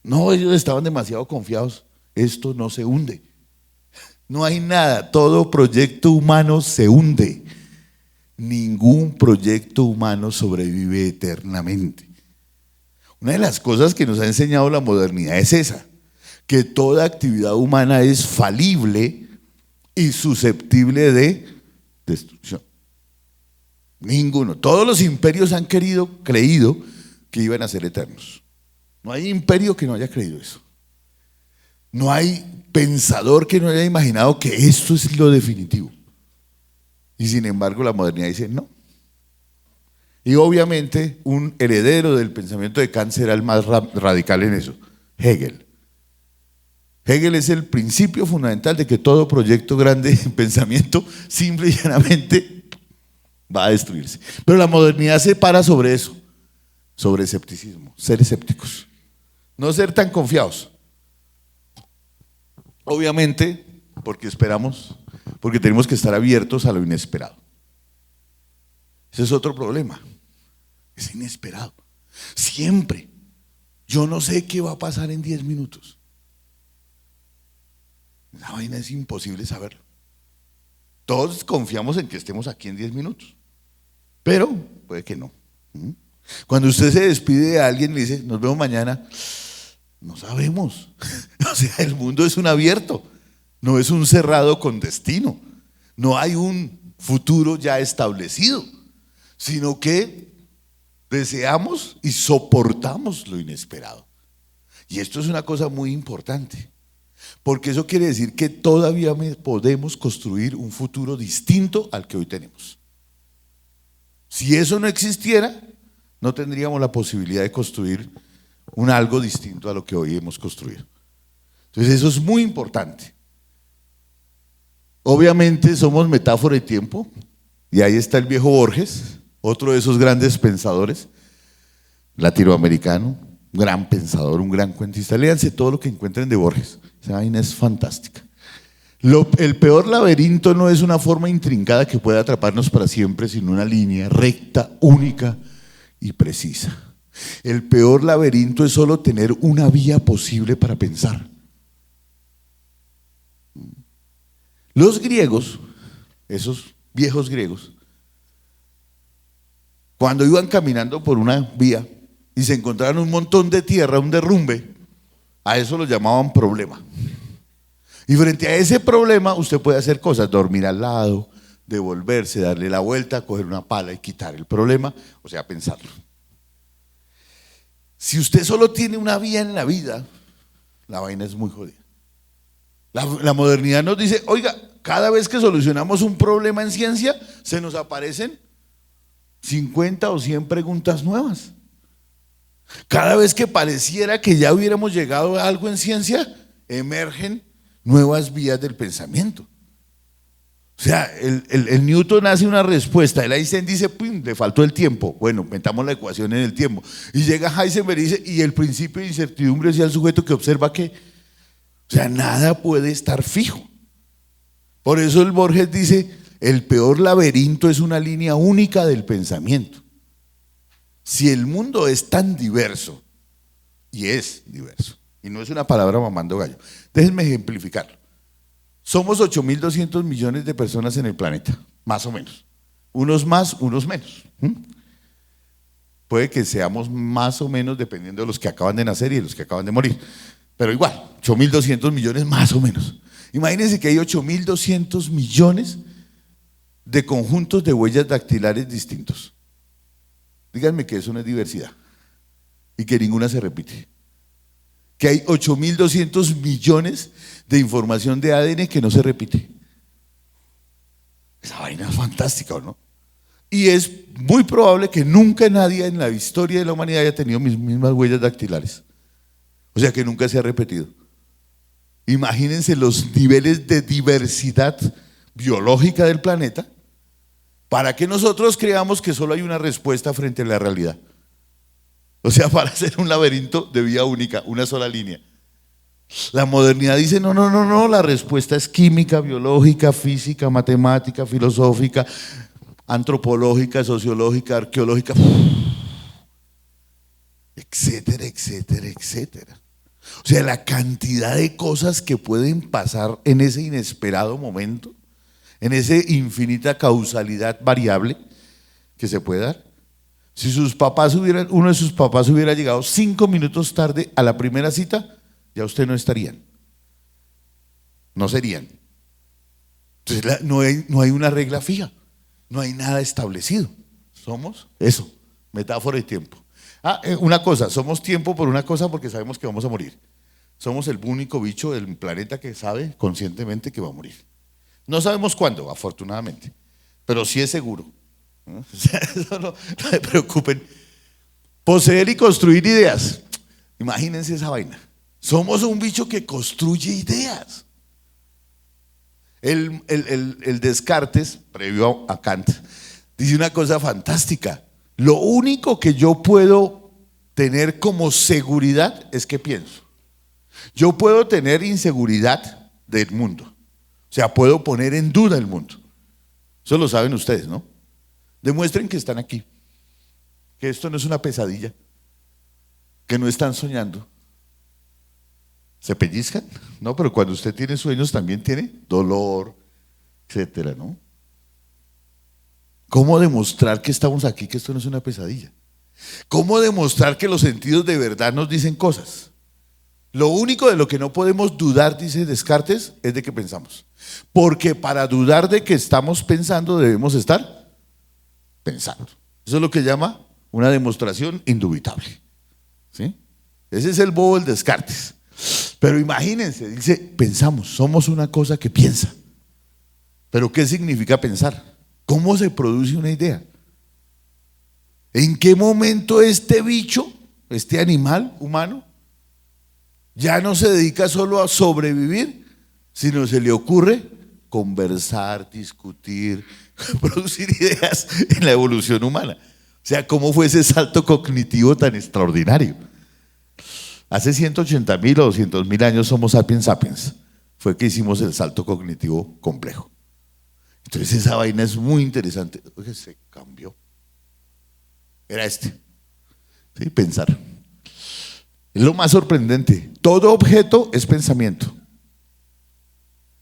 No, ellos estaban demasiado confiados. Esto no se hunde. No hay nada. Todo proyecto humano se hunde. Ningún proyecto humano sobrevive eternamente. Una de las cosas que nos ha enseñado la modernidad es esa, que toda actividad humana es falible y susceptible de destrucción. Ninguno. Todos los imperios han creído que iban a ser eternos. No hay imperio que no haya creído eso. No hay pensador que no haya imaginado que esto es lo definitivo. Y sin embargo la modernidad dice no. Y obviamente un heredero del pensamiento de Kant será el más radical en eso, Hegel. Hegel es el principio fundamental de que todo proyecto grande en pensamiento simple y llanamente va a destruirse. Pero la modernidad se para sobre eso, sobre escepticismo, ser escépticos, no ser tan confiados. Obviamente, porque tenemos que estar abiertos a lo inesperado. Ese es otro problema, es inesperado. Siempre, yo no sé qué va a pasar en 10 minutos. La vaina es imposible saberlo. Todos confiamos en que estemos aquí en 10 minutos, pero puede que no. Cuando usted se despide de alguien y le dice, nos vemos mañana, no sabemos. O sea, el mundo es un abierto, no es un cerrado con destino. No hay un futuro ya establecido, sino que deseamos y soportamos lo inesperado. Y esto es una cosa muy importante, porque eso quiere decir que todavía podemos construir un futuro distinto al que hoy tenemos. Si eso no existiera, no tendríamos la posibilidad de construir un algo distinto a lo que hoy hemos construido. Entonces eso es muy importante. Obviamente somos metáfora de tiempo, y ahí está el viejo Borges, otro de esos grandes pensadores latinoamericano, un gran pensador, un gran cuentista. Léanse todo lo que encuentren de Borges, esa vaina es fantástica. El peor laberinto no es una forma intrincada que pueda atraparnos para siempre, sino una línea recta, única y precisa. El peor laberinto es solo tener una vía posible para pensar. Los griegos, esos viejos griegos, cuando iban caminando por una vía y se encontraron un montón de tierra, un derrumbe, a eso lo llamaban problema. Y frente a ese problema usted puede hacer cosas, dormir al lado, devolverse, darle la vuelta, coger una pala y quitar el problema, o sea, pensarlo. Si usted solo tiene una vía en la vida, la vaina es muy jodida. La modernidad nos dice, oiga, cada vez que solucionamos un problema en ciencia, se nos aparecen 50 o 100 preguntas nuevas. Cada vez que pareciera que ya hubiéramos llegado a algo en ciencia, emergen nuevas vías del pensamiento. O sea, el Newton hace una respuesta, el Einstein dice, ¡pum!, le faltó el tiempo. Bueno, metamos la ecuación en el tiempo. Y llega Heisenberg y dice, y el principio de incertidumbre es el sujeto que observa que, o sea, nada puede estar fijo. Por eso el Borges dice, el peor laberinto es una línea única del pensamiento. Si el mundo es tan diverso, y es diverso, y no es una palabra mamando gallo, déjenme ejemplificarlo. Somos 8.200 millones de personas en el planeta, más o menos. Unos más, unos menos. Puede que seamos más o menos dependiendo de los que acaban de nacer y de los que acaban de morir. Pero igual, 8.200 millones más o menos. Imagínense que hay 8.200 millones de conjuntos de huellas dactilares distintos. Díganme que eso no es diversidad y que ninguna se repite. Que hay 8.200 millones de información de ADN que no se repite. Esa vaina es fantástica, ¿o no? Y es muy probable que nunca nadie en la historia de la humanidad haya tenido mis mismas huellas dactilares. O sea que nunca se ha repetido. Imagínense los niveles de diversidad biológica del planeta para que nosotros creamos que solo hay una respuesta frente a la realidad. O sea, para hacer un laberinto de vía única, una sola línea. La modernidad dice, no, la respuesta es química, biológica, física, matemática, filosófica, antropológica, sociológica, arqueológica, etcétera, etcétera, etcétera. O sea, la cantidad de cosas que pueden pasar en ese inesperado momento, en esa infinita causalidad variable que se puede dar. Si uno de sus papás hubiera llegado 5 minutos tarde a la primera cita, ya usted no estarían. No serían. Entonces no hay una regla fija, no hay nada establecido. Somos eso, metáfora y tiempo. Una cosa, somos tiempo por una cosa porque sabemos que vamos a morir. Somos el único bicho del planeta que sabe conscientemente que va a morir. No sabemos cuándo, afortunadamente, pero sí es seguro. ¿No? O sea, eso no se preocupen. Poseer y construir ideas. Imagínense esa vaina. Somos un bicho que construye ideas. El Descartes, previo a Kant, dice una cosa fantástica. Lo único que yo puedo tener como seguridad es que pienso. Yo puedo tener inseguridad del mundo. O sea, puedo poner en duda el mundo. Eso lo saben ustedes, ¿no? Demuestren que están aquí, que esto no es una pesadilla, que no están soñando. ¿Se pellizcan? No, pero cuando usted tiene sueños también tiene dolor, etcétera, ¿no? ¿Cómo demostrar que estamos aquí, que esto no es una pesadilla? ¿Cómo demostrar que los sentidos de verdad nos dicen cosas? Lo único de lo que no podemos dudar, dice Descartes, es de que pensamos. Porque para dudar de que estamos pensando debemos estar pensando. Eso es lo que llama una demostración indubitable. ¿Sí? Ese es el bobo del Descartes. Pero imagínense, dice, pensamos, somos una cosa que piensa. ¿Pero qué significa pensar? ¿Cómo se produce una idea? ¿En qué momento este bicho, este animal humano, ya no se dedica solo a sobrevivir, sino se le ocurre conversar, discutir, producir ideas en la evolución humana? O sea, ¿cómo fue ese salto cognitivo tan extraordinario? Hace 180.000 o 200.000 años somos sapiens sapiens. Fue que hicimos el salto cognitivo complejo. Entonces esa vaina es muy interesante. Oye, se cambió. Era este. ¿Sí? Pensar. Es lo más sorprendente. Todo objeto es pensamiento.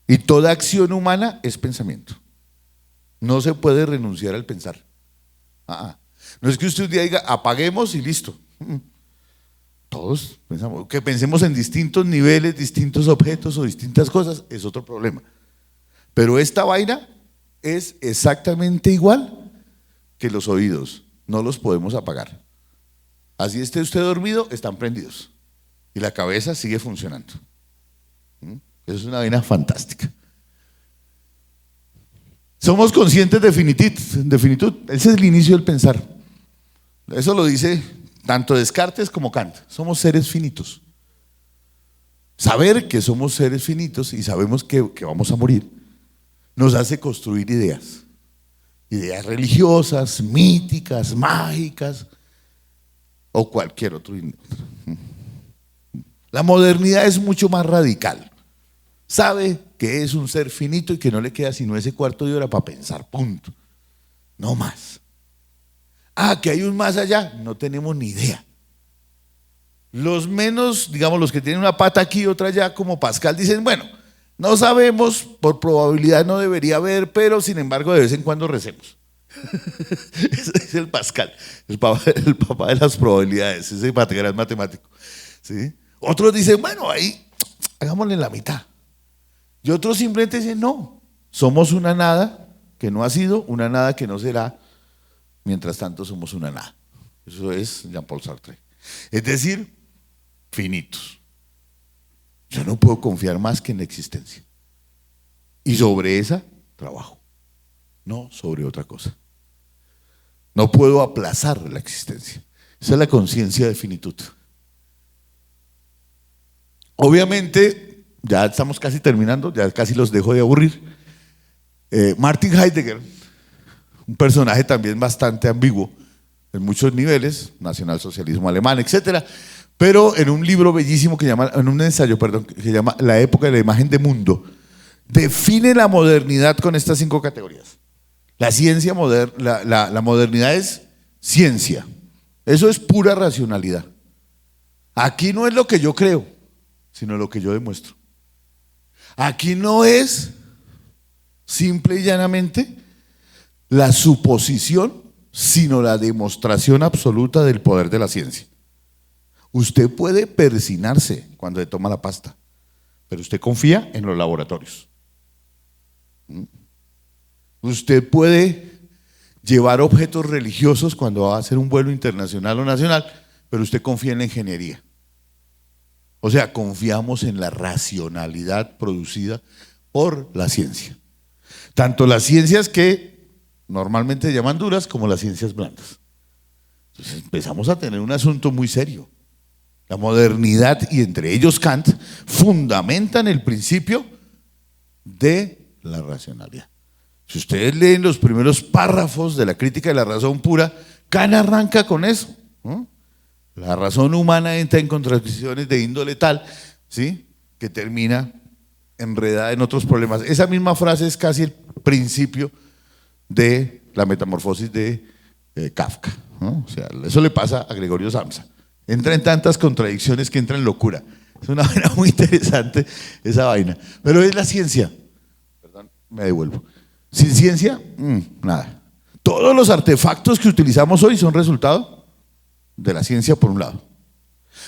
Y toda acción humana es pensamiento. No se puede renunciar al pensar. No es que usted un día diga apaguemos y listo. Todos pensamos. Que pensemos en distintos niveles, distintos objetos o distintas cosas es otro problema. Pero esta vaina es exactamente igual que los oídos. No los podemos apagar. Así esté usted dormido, están prendidos. Y la cabeza sigue funcionando. Eso es una vaina fantástica. Somos conscientes de finitud. Ese es el inicio del pensar. Eso lo dice tanto Descartes como Kant. Somos seres finitos. Saber que somos seres finitos y sabemos que vamos a morir nos hace construir ideas. Ideas religiosas, míticas, mágicas o cualquier otro. La modernidad es mucho más radical. Sabe que es un ser finito y que no le queda sino ese cuarto de hora para pensar, punto. No más. Que hay un más allá, no tenemos ni idea. Los menos, digamos, los que tienen una pata aquí y otra allá, como Pascal, dicen, bueno, no sabemos, por probabilidad no debería haber, pero sin embargo de vez en cuando recemos. Ese es el Pascal, el papá de las probabilidades, ese gran matemático. ¿Sí? Otros dicen, bueno, ahí hagámosle la mitad. Y otros simplemente dicen, no, somos una nada que no ha sido, una nada que no será, mientras tanto somos una nada. Eso es Jean-Paul Sartre. Es decir, finitos. Yo no puedo confiar más que en la existencia. Y sobre esa trabajo, no sobre otra cosa. No puedo aplazar la existencia. Esa es la conciencia de finitud. Obviamente, ya estamos casi terminando, ya casi los dejo de aburrir. Martin Heidegger, un personaje también bastante ambiguo en muchos niveles, nacionalsocialismo alemán, etcétera, pero en un libro bellísimo en un ensayo, que se llama La época de la imagen de mundo, define la modernidad con estas 5 categorías. La ciencia moderna, la modernidad es ciencia. Eso es pura racionalidad. Aquí no es lo que yo creo, sino lo que yo demuestro. Aquí no es simple y llanamente la suposición, sino la demostración absoluta del poder de la ciencia. Usted puede persinarse cuando se toma la pasta, pero usted confía en los laboratorios. Usted puede llevar objetos religiosos cuando va a hacer un vuelo internacional o nacional, pero usted confía en la ingeniería. O sea, confiamos en la racionalidad producida por la ciencia. Tanto las ciencias que normalmente se llaman duras, como las ciencias blandas. Entonces empezamos a tener un asunto muy serio. La modernidad, y entre ellos Kant, fundamentan el principio de la racionalidad. Si ustedes leen los primeros párrafos de la crítica de la razón pura, Kant arranca con eso, ¿no? La razón humana entra en contradicciones de índole tal, ¿sí?, que termina enredada en otros problemas. Esa misma frase es casi el principio de la metamorfosis de Kafka, ¿no? O sea, eso le pasa a Gregorio Samsa. Entra en tantas contradicciones que entra en locura. Es una vaina muy interesante esa vaina. Pero es la ciencia. Perdón, me devuelvo. Sin ciencia, nada. Todos los artefactos que utilizamos hoy son resultado de la ciencia por un lado,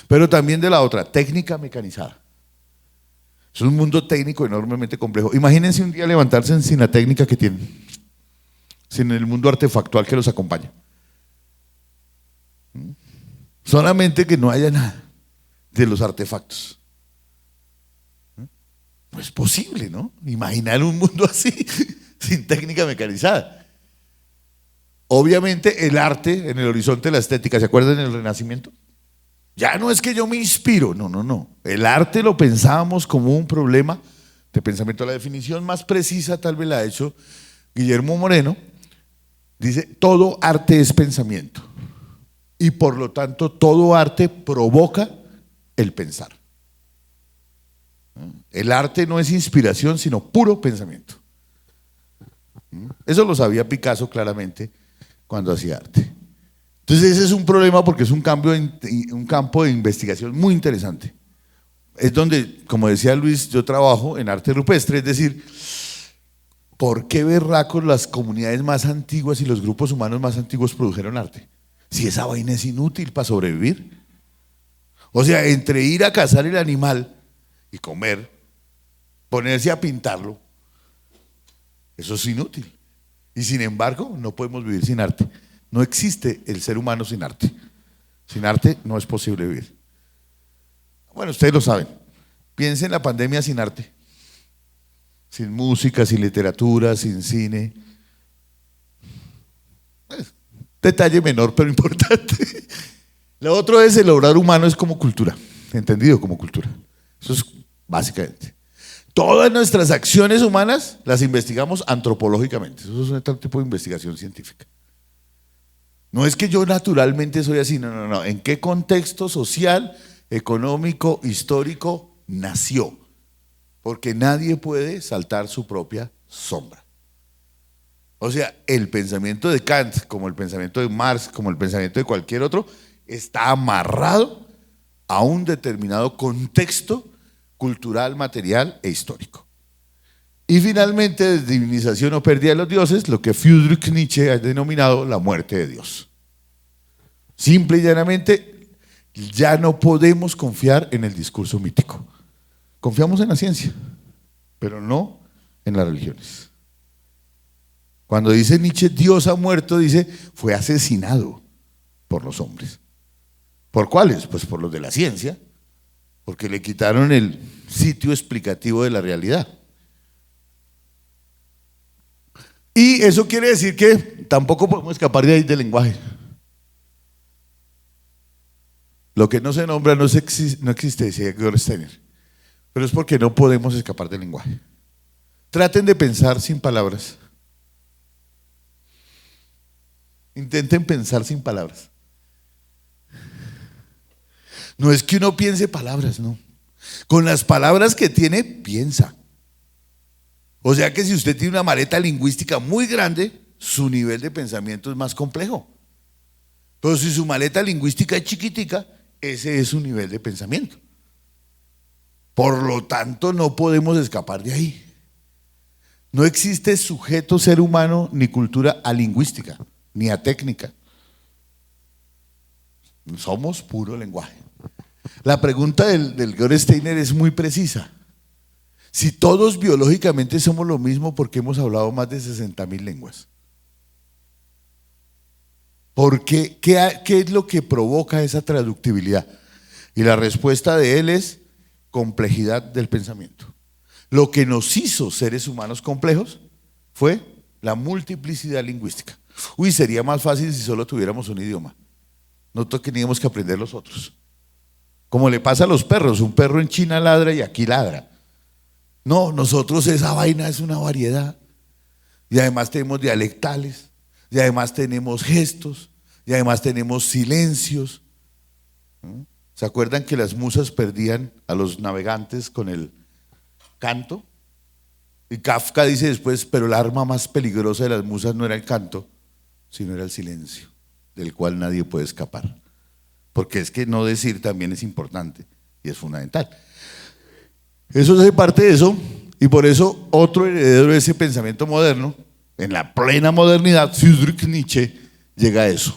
pero también de la otra, técnica mecanizada. Es un mundo técnico enormemente complejo. Imagínense un día levantarse sin la técnica que tienen, sin el mundo artefactual que los acompaña. Solamente que no haya nada de los artefactos. No es posible, ¿no? Imaginar un mundo así, sin técnica mecanizada. Obviamente el arte en el horizonte de la estética, ¿se acuerdan del Renacimiento? Ya no es que yo me inspiro, no. El arte lo pensábamos como un problema de pensamiento. La definición más precisa tal vez la ha hecho Guillermo Moreno. Dice, todo arte es pensamiento y por lo tanto todo arte provoca el pensar. El arte no es inspiración sino puro pensamiento. Eso lo sabía Picasso claramente cuando hacía arte. Entonces ese es un problema porque es un campo de investigación muy interesante. Es donde, como decía Luis, yo trabajo en arte rupestre, es decir, ¿por qué berracos las comunidades más antiguas y los grupos humanos más antiguos produjeron arte? Si esa vaina es inútil para sobrevivir. O sea, entre ir a cazar el animal y comer, ponerse a pintarlo, eso es inútil. Y sin embargo, no podemos vivir sin arte. No existe el ser humano sin arte. Sin arte no es posible vivir. Bueno, ustedes lo saben. Piensen en la pandemia sin arte. Sin música, sin literatura, sin cine. Detalle menor, pero importante. Lo otro es el obrar humano es como cultura, entendido como cultura. Eso es básicamente. Todas nuestras acciones humanas las investigamos antropológicamente. Eso es otro tipo de investigación científica. No es que yo naturalmente soy así, no. ¿En qué contexto social, económico, histórico nació? Porque nadie puede saltar su propia sombra. O sea, el pensamiento de Kant, como el pensamiento de Marx, como el pensamiento de cualquier otro, está amarrado a un determinado contexto cultural, material e histórico. Y finalmente, desdivinización o pérdida de los dioses, lo que Friedrich Nietzsche ha denominado la muerte de Dios. Simple y llanamente, ya no podemos confiar en el discurso mítico. Confiamos en la ciencia, pero no en las religiones. Cuando dice Nietzsche, Dios ha muerto, dice, fue asesinado por los hombres. ¿Por cuáles? Pues por los de la ciencia, porque le quitaron el sitio explicativo de la realidad. Y eso quiere decir que tampoco podemos escapar de ahí del lenguaje. Lo que no se nombra no existe, decía Georg Steiner, pero es porque no podemos escapar del lenguaje. Traten de pensar sin palabras. Intenten pensar sin palabras. No es que uno piense palabras, no. Con las palabras que tiene, piensa. O sea que si usted tiene una maleta lingüística muy grande, su nivel de pensamiento es más complejo. Pero si su maleta lingüística es chiquitica, ese es su nivel de pensamiento. Por lo tanto, no podemos escapar de ahí. No existe sujeto ser humano ni cultura alingüística, ni a técnica. Somos puro lenguaje. La pregunta del Georg Steiner es muy precisa. Si todos biológicamente somos lo mismo, ¿por qué hemos hablado más de 60.000 lenguas? ¿Por qué? ¿Qué es lo que provoca esa traductibilidad? Y la respuesta de él es complejidad del pensamiento. Lo que nos hizo seres humanos complejos fue la multiplicidad lingüística. Uy, sería más fácil si solo tuviéramos un idioma. No teníamos que aprender los otros. Como le pasa a los perros, un perro en China ladra y aquí ladra. No, nosotros esa vaina es una variedad. Y además tenemos dialectales, y además tenemos gestos, y además tenemos silencios. ¿Se acuerdan que las musas perdían a los navegantes con el canto? Y Kafka dice después, pero el arma más peligrosa de las musas no era el canto, sino era el silencio, del cual nadie puede escapar. Porque es que no decir también es importante y es fundamental. Eso hace parte de eso, y por eso otro heredero de ese pensamiento moderno, en la plena modernidad, Friedrich Nietzsche, llega a eso.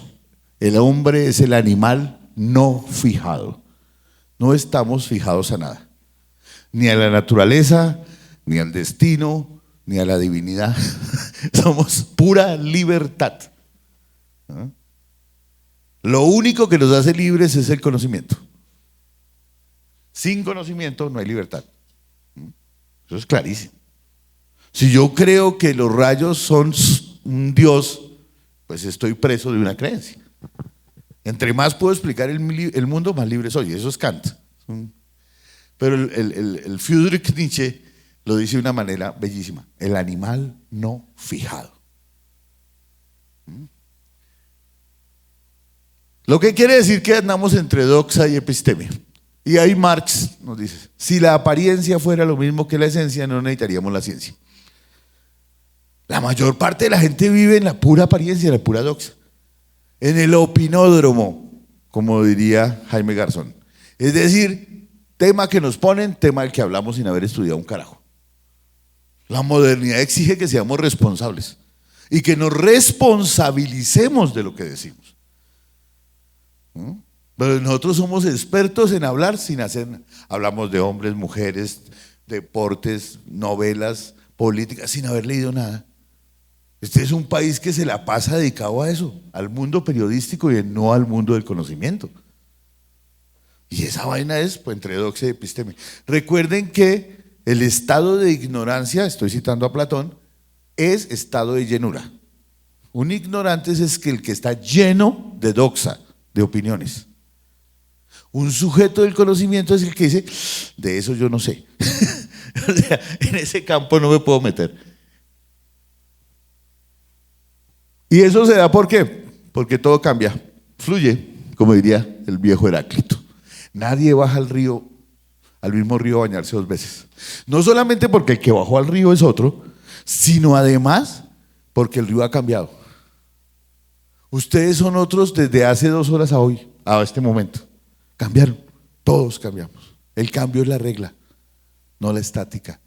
El hombre es el animal no fijado. No estamos fijados a nada, ni a la naturaleza, ni al destino, ni a la divinidad. Somos pura libertad. ¿No? Lo único que nos hace libres es el conocimiento. Sin conocimiento no hay libertad. Eso es clarísimo. Si yo creo que los rayos son un Dios, pues estoy preso de una creencia. Entre más puedo explicar el mundo, más libre soy. Eso es Kant. Pero el Friedrich Nietzsche lo dice de una manera bellísima. El animal no fijado. Lo que quiere decir que andamos entre doxa y episteme. Y ahí Marx nos dice, si la apariencia fuera lo mismo que la esencia, no necesitaríamos la ciencia. La mayor parte de la gente vive en la pura apariencia, en la pura doxa. En el opinódromo, como diría Jaime Garzón. Es decir, tema que nos ponen, tema del que hablamos sin haber estudiado un carajo. La modernidad exige que seamos responsables y que nos responsabilicemos de lo que decimos. Pero nosotros somos expertos en hablar sin hacer nada. Hablamos de hombres, mujeres, deportes, novelas, políticas, sin haber leído nada. Este es un país que se la pasa dedicado a eso, al mundo periodístico y no al mundo del conocimiento. Y esa vaina es pues, entre doxa y episteme. Recuerden que el estado de ignorancia, estoy citando a Platón, es estado de llenura. Un ignorante es el que está lleno de doxa, de opiniones. Un sujeto del conocimiento es el que dice, de eso yo no sé. O sea, en ese campo no me puedo meter. Y eso se da ¿por qué? Porque todo cambia, fluye, como diría el viejo Heráclito. Nadie baja al mismo río a bañarse 2 veces. No solamente porque el que bajó al río es otro, sino además porque el río ha cambiado. Ustedes son otros desde hace 2 horas a hoy, a este momento. Cambiaron, todos cambiamos. El cambio es la regla, no la estática.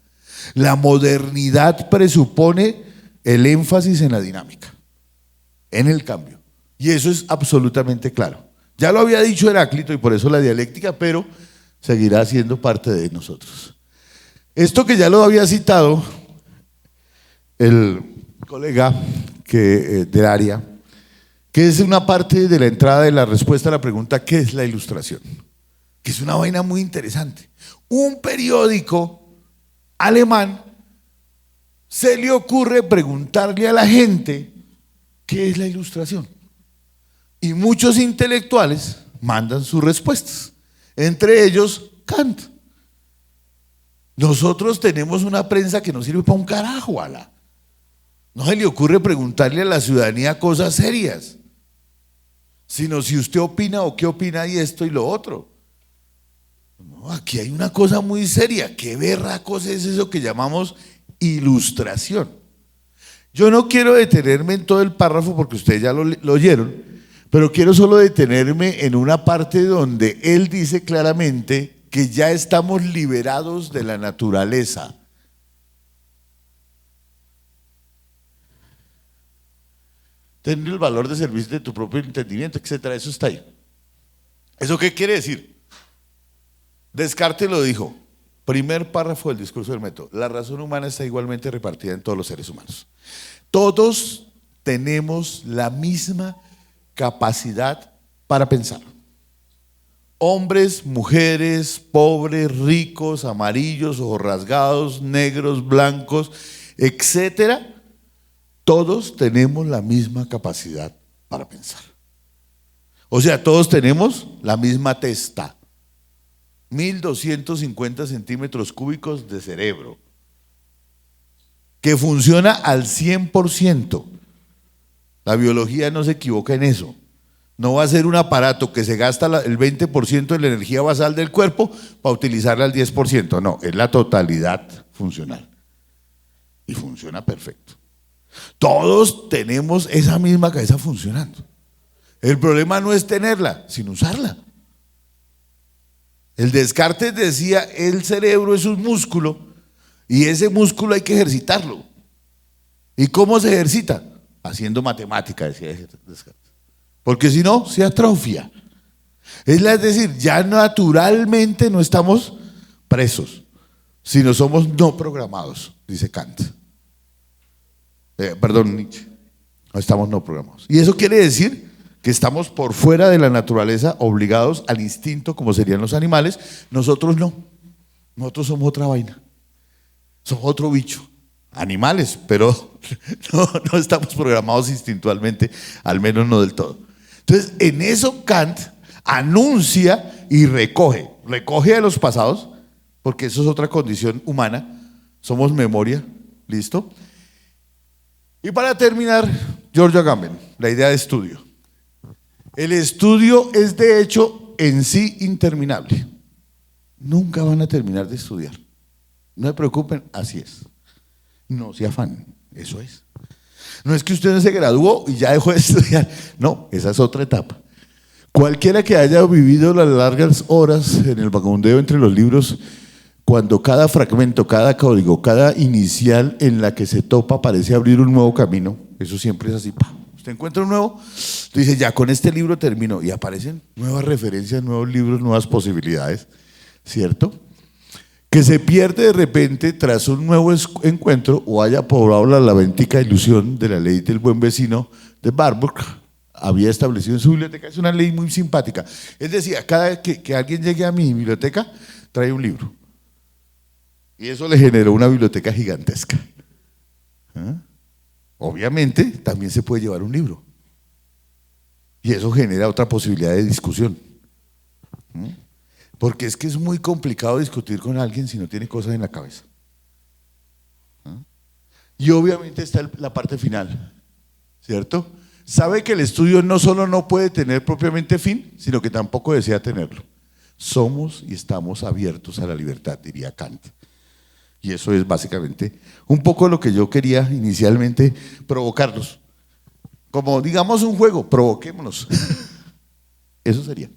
La modernidad presupone el énfasis en la dinámica, en el cambio. Y eso es absolutamente claro. Ya lo había dicho Heráclito y por eso la dialéctica, pero seguirá siendo parte de nosotros. Esto que ya lo había citado el colega del área, que es una parte de la entrada de la respuesta a la pregunta ¿qué es la ilustración? Que es una vaina muy interesante. Un periódico alemán se le ocurre preguntarle a la gente ¿qué es la ilustración? Y muchos intelectuales mandan sus respuestas, entre ellos Kant. Nosotros tenemos una prensa que no sirve para un carajo, ala. No se le ocurre preguntarle a la ciudadanía cosas serias, sino si usted opina o qué opina y esto y lo otro. No, aquí hay una cosa muy seria. ¿Qué berracos es eso que llamamos ilustración? Yo no quiero detenerme en todo el párrafo porque ustedes ya lo oyeron, pero quiero solo detenerme en una parte donde él dice claramente que ya estamos liberados de la naturaleza. Tener el valor de servicio de tu propio entendimiento, etcétera, eso está ahí. ¿Eso qué quiere decir? Descartes lo dijo, primer párrafo del discurso del método, la razón humana está igualmente repartida en todos los seres humanos. Todos tenemos la misma capacidad para pensar. Hombres, mujeres, pobres, ricos, amarillos, ojos rasgados, negros, blancos, etcétera. todos tenemos la misma capacidad para pensar. O sea, todos tenemos la misma testa. 1250 centímetros cúbicos de cerebro, que funciona al 100%. La biología no se equivoca en eso. No va a ser un aparato que se gasta el 20% de la energía basal del cuerpo para utilizarla al 10%. No, es la totalidad funcional. Y funciona perfecto. Todos tenemos esa misma cabeza funcionando. El problema no es tenerla, sino usarla. El Descartes decía, el cerebro es un músculo y ese músculo hay que ejercitarlo. ¿Y cómo se ejercita? Haciendo matemática, decía Descartes. Porque si no, se atrofia. Es decir, ya naturalmente no estamos presos, sino somos no programados, dice Kant. Perdón, Nietzsche. No estamos no programados. Y eso quiere decir que estamos por fuera de la naturaleza, obligados al instinto, como serían los animales. Nosotros no. Nosotros somos otra vaina. Somos otro bicho. Animales, pero no estamos programados instintualmente, al menos no del todo. Entonces, en eso Kant anuncia y recoge de los pasados, porque eso es otra condición humana. Somos memoria, ¿listo? Y para terminar, Giorgio Agamben, la idea de estudio. El estudio es de hecho en sí interminable. Nunca van a terminar de estudiar. No se preocupen, así es. No se afanen, eso es. No es que usted no se graduó y ya dejó de estudiar. No, esa es otra etapa. Cualquiera que haya vivido las largas horas en el vagabundeo entre los libros, cuando cada fragmento, cada código, cada inicial en la que se topa parece abrir un nuevo camino, eso siempre es así. Usted encuentra un nuevo, usted dice, ya con este libro termino, y aparecen nuevas referencias, nuevos libros, nuevas posibilidades, ¿cierto? Que se pierde de repente tras un nuevo encuentro o haya poblado la labentica ilusión de la ley del buen vecino de Warburg, había establecido en su biblioteca. Es una ley muy simpática. Él decía, cada vez que alguien llegue a mi biblioteca, trae un libro. Y eso le generó una biblioteca gigantesca. ¿Ah? Obviamente, también se puede llevar un libro. Y eso genera otra posibilidad de discusión. Porque es que es muy complicado discutir con alguien si no tiene cosas en la cabeza. Y obviamente está la parte final, ¿cierto? Sabe que el estudio no solo no puede tener propiamente fin, sino que tampoco desea tenerlo. Somos y estamos abiertos a la libertad, diría Kant. Y eso es básicamente un poco lo que yo quería inicialmente provocarlos. Como digamos un juego, provoquémonos. Eso sería.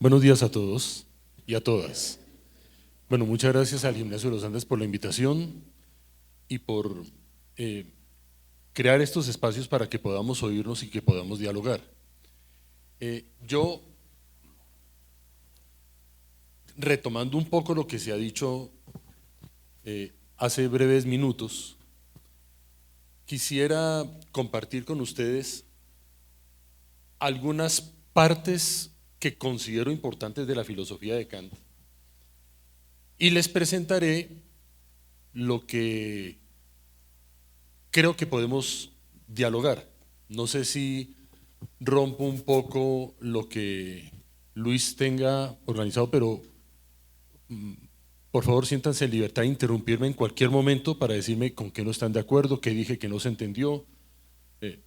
Buenos días a todos y a todas. Bueno, muchas gracias al Gimnasio de los Andes por la invitación y por crear estos espacios para que podamos oírnos y que podamos dialogar. Yo, retomando un poco lo que se ha dicho hace breves minutos, quisiera compartir con ustedes algunas partes que considero importantes de la filosofía de Kant y les presentaré lo que creo que podemos dialogar. No sé si rompo un poco lo que Luis tenga organizado, pero por favor siéntanse en libertad de interrumpirme en cualquier momento para decirme con qué no están de acuerdo, qué dije que no se entendió,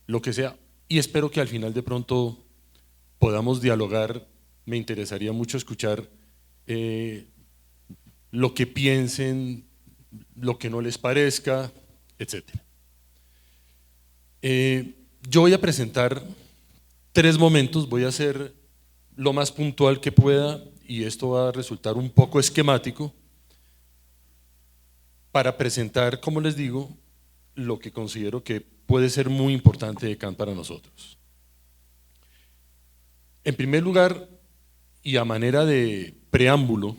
lo que sea, y espero que al final de pronto podamos dialogar. Me interesaría mucho escuchar lo que piensen, lo que no les parezca, etc. Yo voy a presentar 3 momentos, voy a ser lo más puntual que pueda y esto va a resultar un poco esquemático para presentar, como les digo, lo que considero que puede ser muy importante de Kant para nosotros. En primer lugar, y a manera de preámbulo,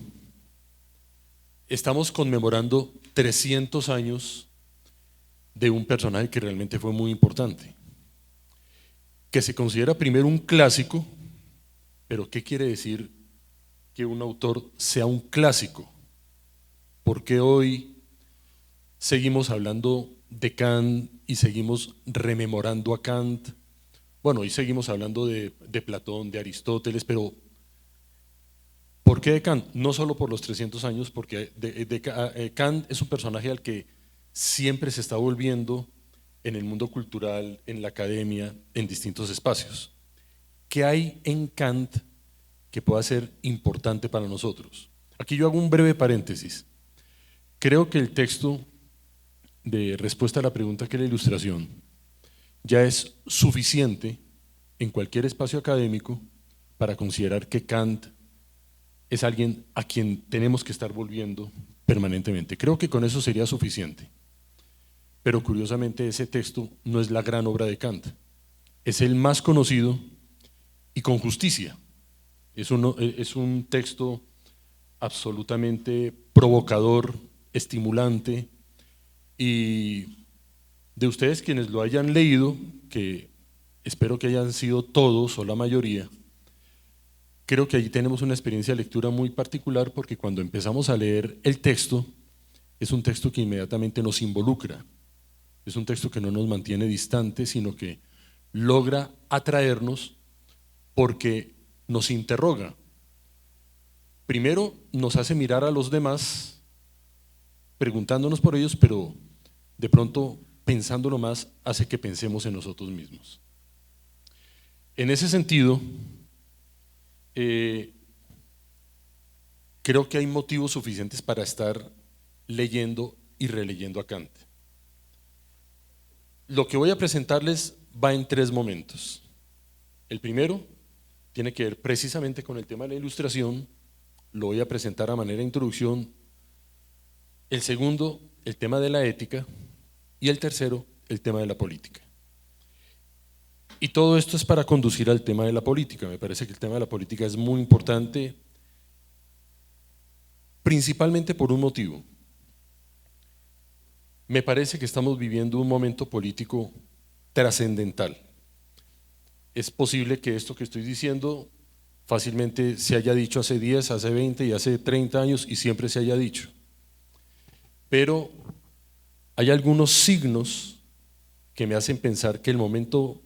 estamos conmemorando 300 años de un personaje que realmente fue muy importante, que se considera primero un clásico, pero ¿qué quiere decir que un autor sea un clásico? ¿Por qué hoy seguimos hablando de Kant y seguimos rememorando a Kant? Bueno, hoy seguimos hablando de Platón, de Aristóteles, pero ¿por qué de Kant? No solo por los 300 años, porque Kant es un personaje al que siempre se está volviendo en el mundo cultural, en la academia, en distintos espacios. ¿Qué hay en Kant que pueda ser importante para nosotros? Aquí yo hago un breve paréntesis. Creo que el texto de respuesta a la pregunta que es la ilustración ya es suficiente en cualquier espacio académico para considerar que Kant es alguien a quien tenemos que estar volviendo permanentemente. Creo que con eso sería suficiente. Pero curiosamente ese texto no es la gran obra de Kant, es el más conocido y con justicia. Es un texto absolutamente provocador, estimulante, y de ustedes quienes lo hayan leído, que espero que hayan sido todos o la mayoría, creo que allí tenemos una experiencia de lectura muy particular, porque cuando empezamos a leer el texto, es un texto que inmediatamente nos involucra, es un texto que no nos mantiene distantes, sino que logra atraernos porque nos interroga. Primero nos hace mirar a los demás, preguntándonos por ellos, pero de pronto pensándolo más hace que pensemos en nosotros mismos. En ese sentido, creo que hay motivos suficientes para estar leyendo y releyendo a Kant. Lo que voy a presentarles va en 3 momentos. El primero tiene que ver precisamente con el tema de la ilustración, lo voy a presentar a manera de introducción. El segundo, el tema de la ética, y el tercero, el tema de la política. Y todo esto es para conducir al tema de la política. Me parece que el tema de la política es muy importante, principalmente por un motivo. Me parece que estamos viviendo un momento político trascendental. Es posible que esto que estoy diciendo fácilmente se haya dicho hace 10, hace 20 y hace 30 años y siempre se haya dicho. Pero hay algunos signos que me hacen pensar que el momento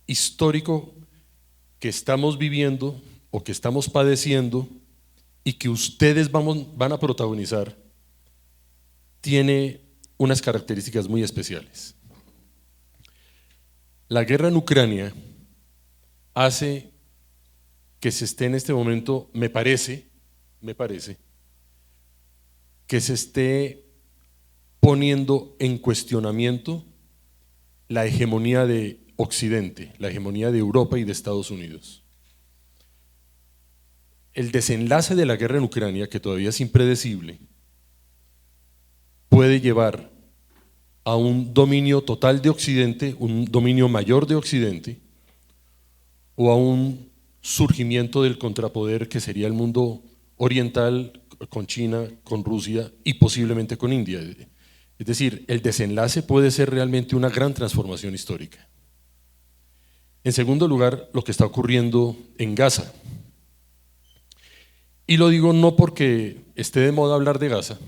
histórico que estamos viviendo o que estamos padeciendo y que ustedes van a protagonizar tiene unas características muy especiales. La guerra en Ucrania hace que se esté en este momento, me parece, que se esté poniendo en cuestionamiento la hegemonía de Occidente, la hegemonía de Europa y de Estados Unidos. El desenlace de la guerra en Ucrania, que todavía es impredecible, puede llevar a un dominio total de Occidente, un dominio mayor de Occidente, o a un surgimiento del contrapoder que sería el mundo oriental con China, con Rusia y posiblemente con India. Es decir, el desenlace puede ser realmente una gran transformación histórica. En segundo lugar, lo que está ocurriendo en Gaza. Y lo digo no porque esté de moda hablar de Gaza,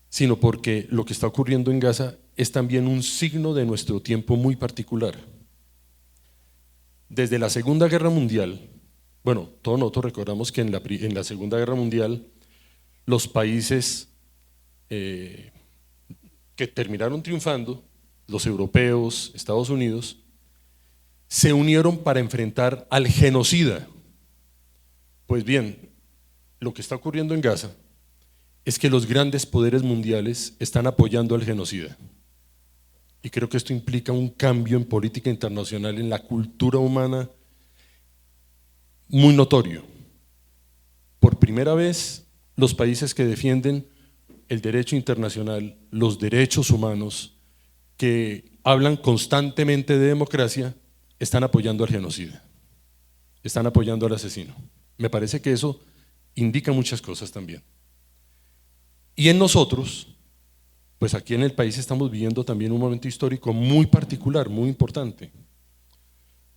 sino porque lo que está ocurriendo en Gaza es también un signo de nuestro tiempo muy particular. Desde la Segunda Guerra Mundial, bueno, todos nosotros recordamos que en la Segunda Guerra Mundial los países que terminaron triunfando, los europeos, Estados Unidos, se unieron para enfrentar al genocida. Pues bien, lo que está ocurriendo en Gaza es que los grandes poderes mundiales están apoyando al genocida. Y creo que esto implica un cambio en política internacional, en la cultura humana, muy notorio. Por primera vez, los países que defienden el derecho internacional, los derechos humanos, que hablan constantemente de democracia, están apoyando al genocida, están apoyando al asesino. Me parece que eso indica muchas cosas también. Y en nosotros, pues aquí en el país estamos viviendo también un momento histórico muy particular, muy importante.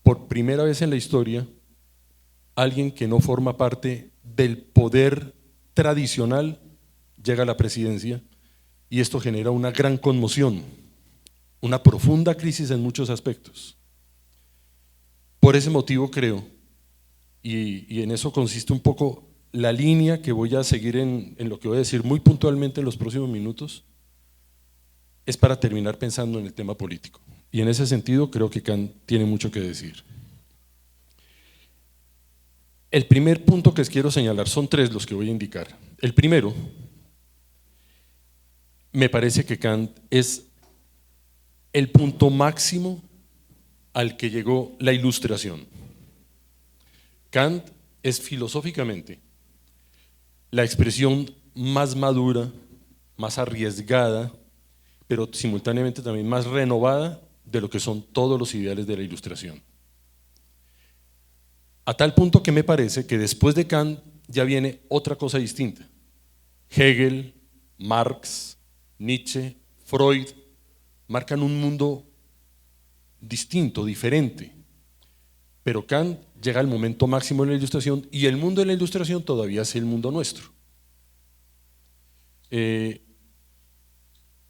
Por primera vez en la historia, alguien que no forma parte del poder tradicional llega a la presidencia y esto genera una gran conmoción, una profunda crisis en muchos aspectos. Por ese motivo creo, y en eso consiste un poco la línea que voy a seguir en lo que voy a decir muy puntualmente en los próximos minutos, es para terminar pensando en el tema político. Y en ese sentido creo que Kant tiene mucho que decir. El primer punto que les quiero señalar, son tres los que voy a indicar. El primero, me parece que Kant es el punto máximo al que llegó la Ilustración. Kant es filosóficamente la expresión más madura, más arriesgada, pero simultáneamente también más renovada de lo que son todos los ideales de la Ilustración. A tal punto que me parece que después de Kant ya viene otra cosa distinta. Hegel, Marx, Nietzsche, Freud marcan un mundo distinto, diferente. Pero Kant llega al momento máximo de la Ilustración y el mundo de la Ilustración todavía es el mundo nuestro.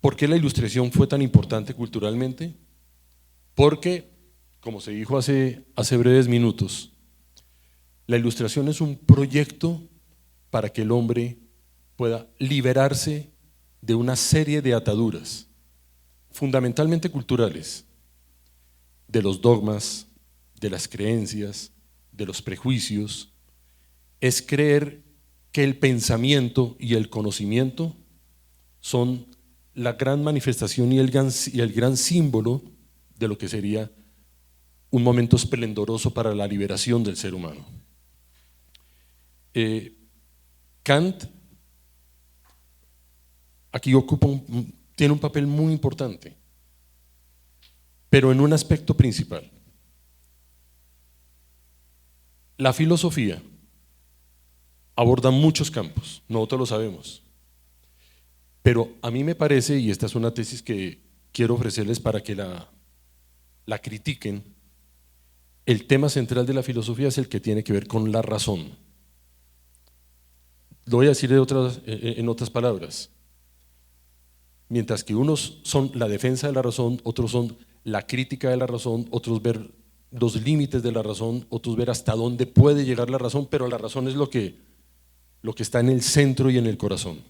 ¿Por qué la Ilustración fue tan importante culturalmente? Porque, como se dijo hace breves minutos, la Ilustración es un proyecto para que el hombre pueda liberarse de una serie de ataduras, fundamentalmente culturales, de los dogmas, de las creencias, de los prejuicios. Es creer que el pensamiento y el conocimiento son la gran manifestación y el gran símbolo de lo que sería un momento esplendoroso para la liberación del ser humano. Kant aquí tiene un papel muy importante, pero en un aspecto principal. La filosofía aborda muchos campos, nosotros lo sabemos, pero a mí me parece, y esta es una tesis que quiero ofrecerles para que la critiquen, el tema central de la filosofía es el que tiene que ver con la razón. Lo voy a decir en otras palabras. Mientras que unos son la defensa de la razón, otros son la crítica de la razón, otros ver los límites de la razón, otros ver hasta dónde puede llegar la razón, pero la razón es lo que está en el centro y en el corazón.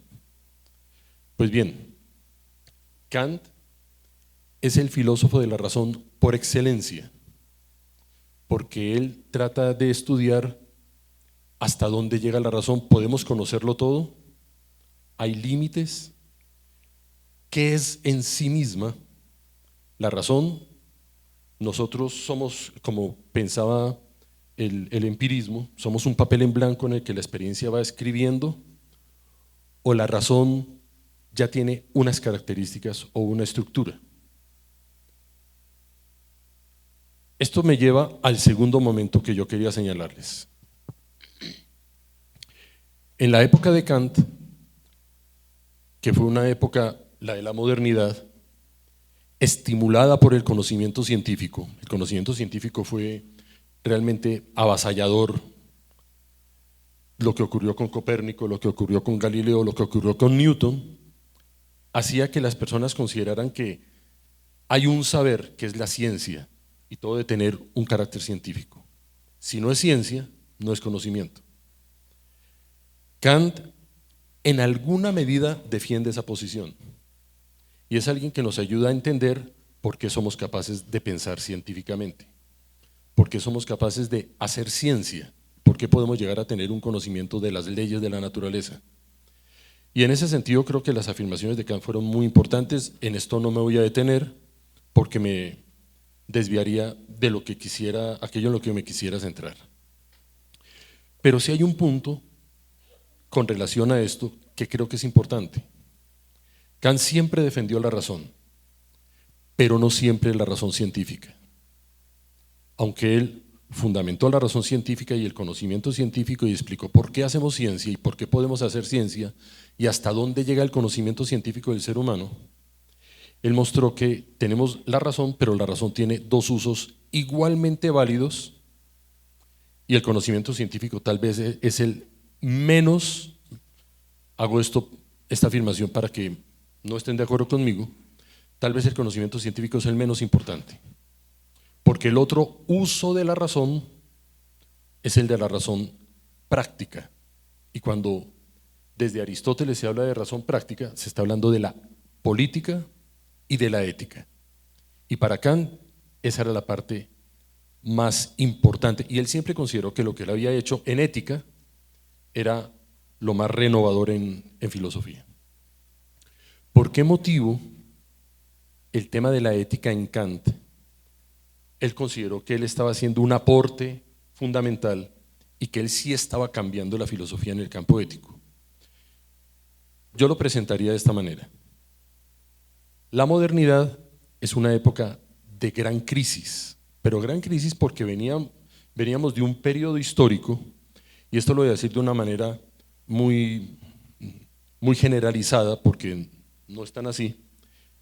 Pues bien, Kant es el filósofo de la razón por excelencia, porque él trata de estudiar hasta dónde llega la razón. ¿Podemos conocerlo todo? ¿Hay límites? ¿Qué es en sí misma la razón? Nosotros somos, como pensaba el empirismo, somos un papel en blanco en el que la experiencia va escribiendo, o la razón ya tiene unas características o una estructura. Esto me lleva al segundo momento que yo quería señalarles. En la época de Kant, que fue una época, la de la modernidad, estimulada por el conocimiento científico. El conocimiento científico fue realmente avasallador. Lo que ocurrió con Copérnico, lo que ocurrió con Galileo, lo que ocurrió con Newton, hacía que las personas consideraran que hay un saber que es la ciencia y todo debe tener un carácter científico. Si no es ciencia, no es conocimiento. Kant en alguna medida defiende esa posición y es alguien que nos ayuda a entender por qué somos capaces de pensar científicamente, por qué somos capaces de hacer ciencia, por qué podemos llegar a tener un conocimiento de las leyes de la naturaleza. Y en ese sentido creo que las afirmaciones de Kant fueron muy importantes. En esto no me voy a detener porque me desviaría de lo que quisiera, aquello en lo que me quisiera centrar. Pero sí hay un punto con relación a esto que creo que es importante. Kant siempre defendió la razón, pero no siempre la razón científica. Aunque él fundamentó la razón científica y el conocimiento científico y explicó por qué hacemos ciencia y por qué podemos hacer ciencia y hasta dónde llega el conocimiento científico del ser humano, él mostró que tenemos la razón, pero la razón tiene dos usos igualmente válidos y el conocimiento científico tal vez es el menos, hago esta afirmación para que no estén de acuerdo conmigo, tal vez el conocimiento científico es el menos importante, porque el otro uso de la razón es el de la razón práctica, y cuando desde Aristóteles se habla de razón práctica, se está hablando de la política y de la ética, y para Kant esa era la parte más importante, y él siempre consideró que lo que él había hecho en ética era lo más renovador en filosofía. ¿Por qué motivo el tema de la ética en Kant? Él consideró que él estaba haciendo un aporte fundamental y que él sí estaba cambiando la filosofía en el campo ético. Yo lo presentaría de esta manera. La modernidad es una época de gran crisis, pero gran crisis porque veníamos de un periodo histórico, y esto lo voy a decir de una manera muy generalizada porque no es tan así,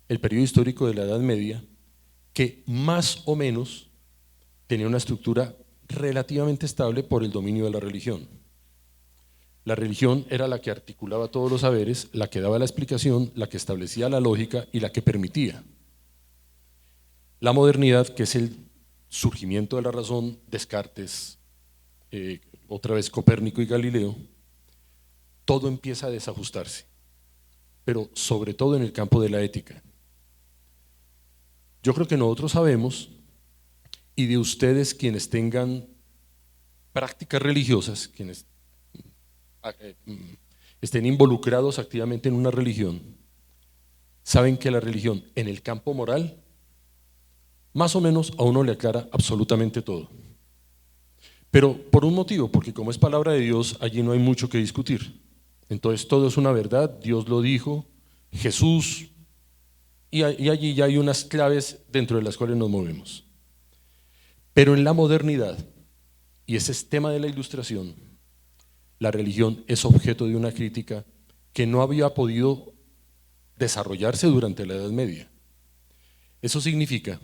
el periodo histórico de la Edad Media, que más o menos tenía una estructura relativamente estable por el dominio de la religión. La religión era la que articulaba todos los saberes, la que daba la explicación, la que establecía la lógica y la que permitía. La modernidad, que es el surgimiento de la razón, Descartes, otra vez Copérnico y Galileo, todo empieza a desajustarse, pero sobre todo en el campo de la ética. Yo creo que nosotros sabemos, y de ustedes quienes tengan prácticas religiosas, quienes estén involucrados activamente en una religión, saben que la religión en el campo moral, más o menos a uno le aclara absolutamente todo. Pero por un motivo, porque como es palabra de Dios, allí no hay mucho que discutir. Entonces todo es una verdad, Dios lo dijo, Jesús, y allí ya hay unas claves dentro de las cuales nos movemos. Pero en la modernidad, y ese es tema de la Ilustración, la religión es objeto de una crítica que no había podido desarrollarse durante la Edad Media. Eso significa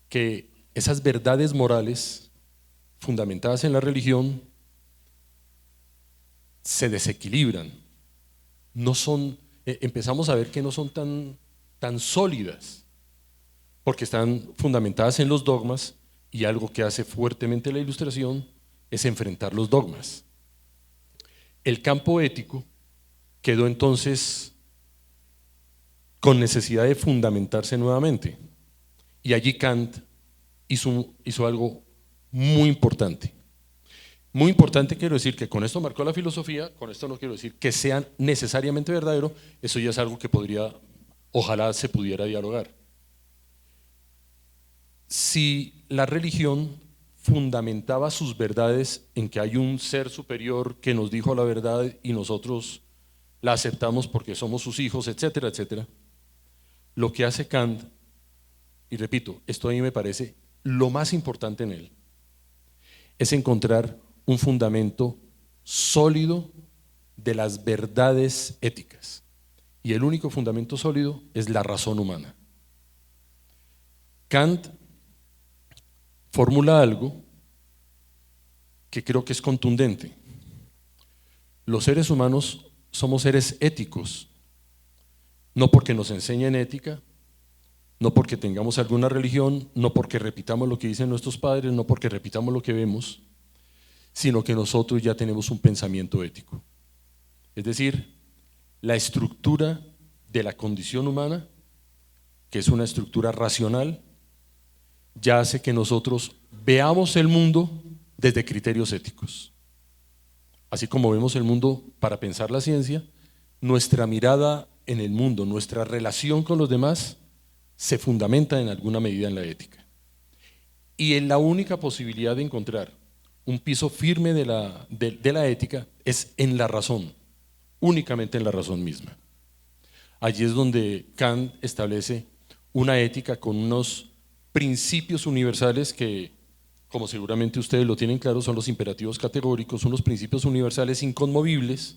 que esas verdades morales fundamentadas en la religión se desequilibran, no son, empezamos a ver que no son tan sólidas, porque están fundamentadas en los dogmas, y algo que hace fuertemente la Ilustración es enfrentar los dogmas. El campo ético quedó entonces con necesidad de fundamentarse nuevamente, y allí Kant hizo algo muy importante. Muy importante, quiero decir que con esto marcó la filosofía, con esto no quiero decir que sea necesariamente verdadero, eso ya es algo que ojalá se pudiera dialogar. Si la religión fundamentaba sus verdades en que hay un ser superior que nos dijo la verdad y nosotros la aceptamos porque somos sus hijos, etcétera, etcétera, lo que hace Kant, y repito, esto a mí me parece lo más importante en él, es encontrar un fundamento sólido de las verdades éticas. Y el único fundamento sólido es la razón humana. Kant formula algo que creo que es contundente. Los seres humanos somos seres éticos, no porque nos enseñen ética, no porque tengamos alguna religión, no porque repitamos lo que dicen nuestros padres, no porque repitamos lo que vemos, sino que nosotros ya tenemos un pensamiento ético. Es decir, la estructura de la condición humana, que es una estructura racional, ya hace que nosotros veamos el mundo desde criterios éticos. Así como vemos el mundo para pensar la ciencia, nuestra mirada en el mundo, nuestra relación con los demás, se fundamenta en alguna medida en la ética. Y en la única posibilidad de encontrar un piso firme de la ética es en la razón, únicamente en la razón misma. Allí es donde Kant establece una ética con unos principios universales que como seguramente ustedes lo tienen claro, son los imperativos categóricos, unos principios universales inconmovibles,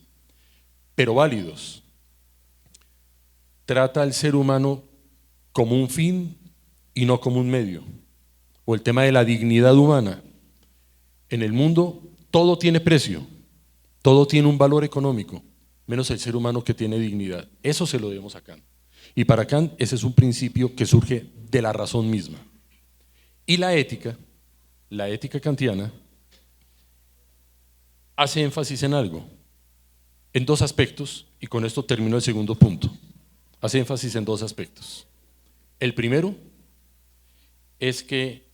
pero válidos. Trata al ser humano como un fin y no como un medio. O el tema de la dignidad humana. En el mundo todo tiene precio, todo tiene un valor económico, menos el ser humano que tiene dignidad. Eso se lo debemos a Kant. Y para Kant ese es un principio que surge de la razón misma. Y la ética kantiana, hace énfasis en algo, en dos aspectos, y con esto termino el segundo punto. Hace énfasis en dos aspectos. El primero es que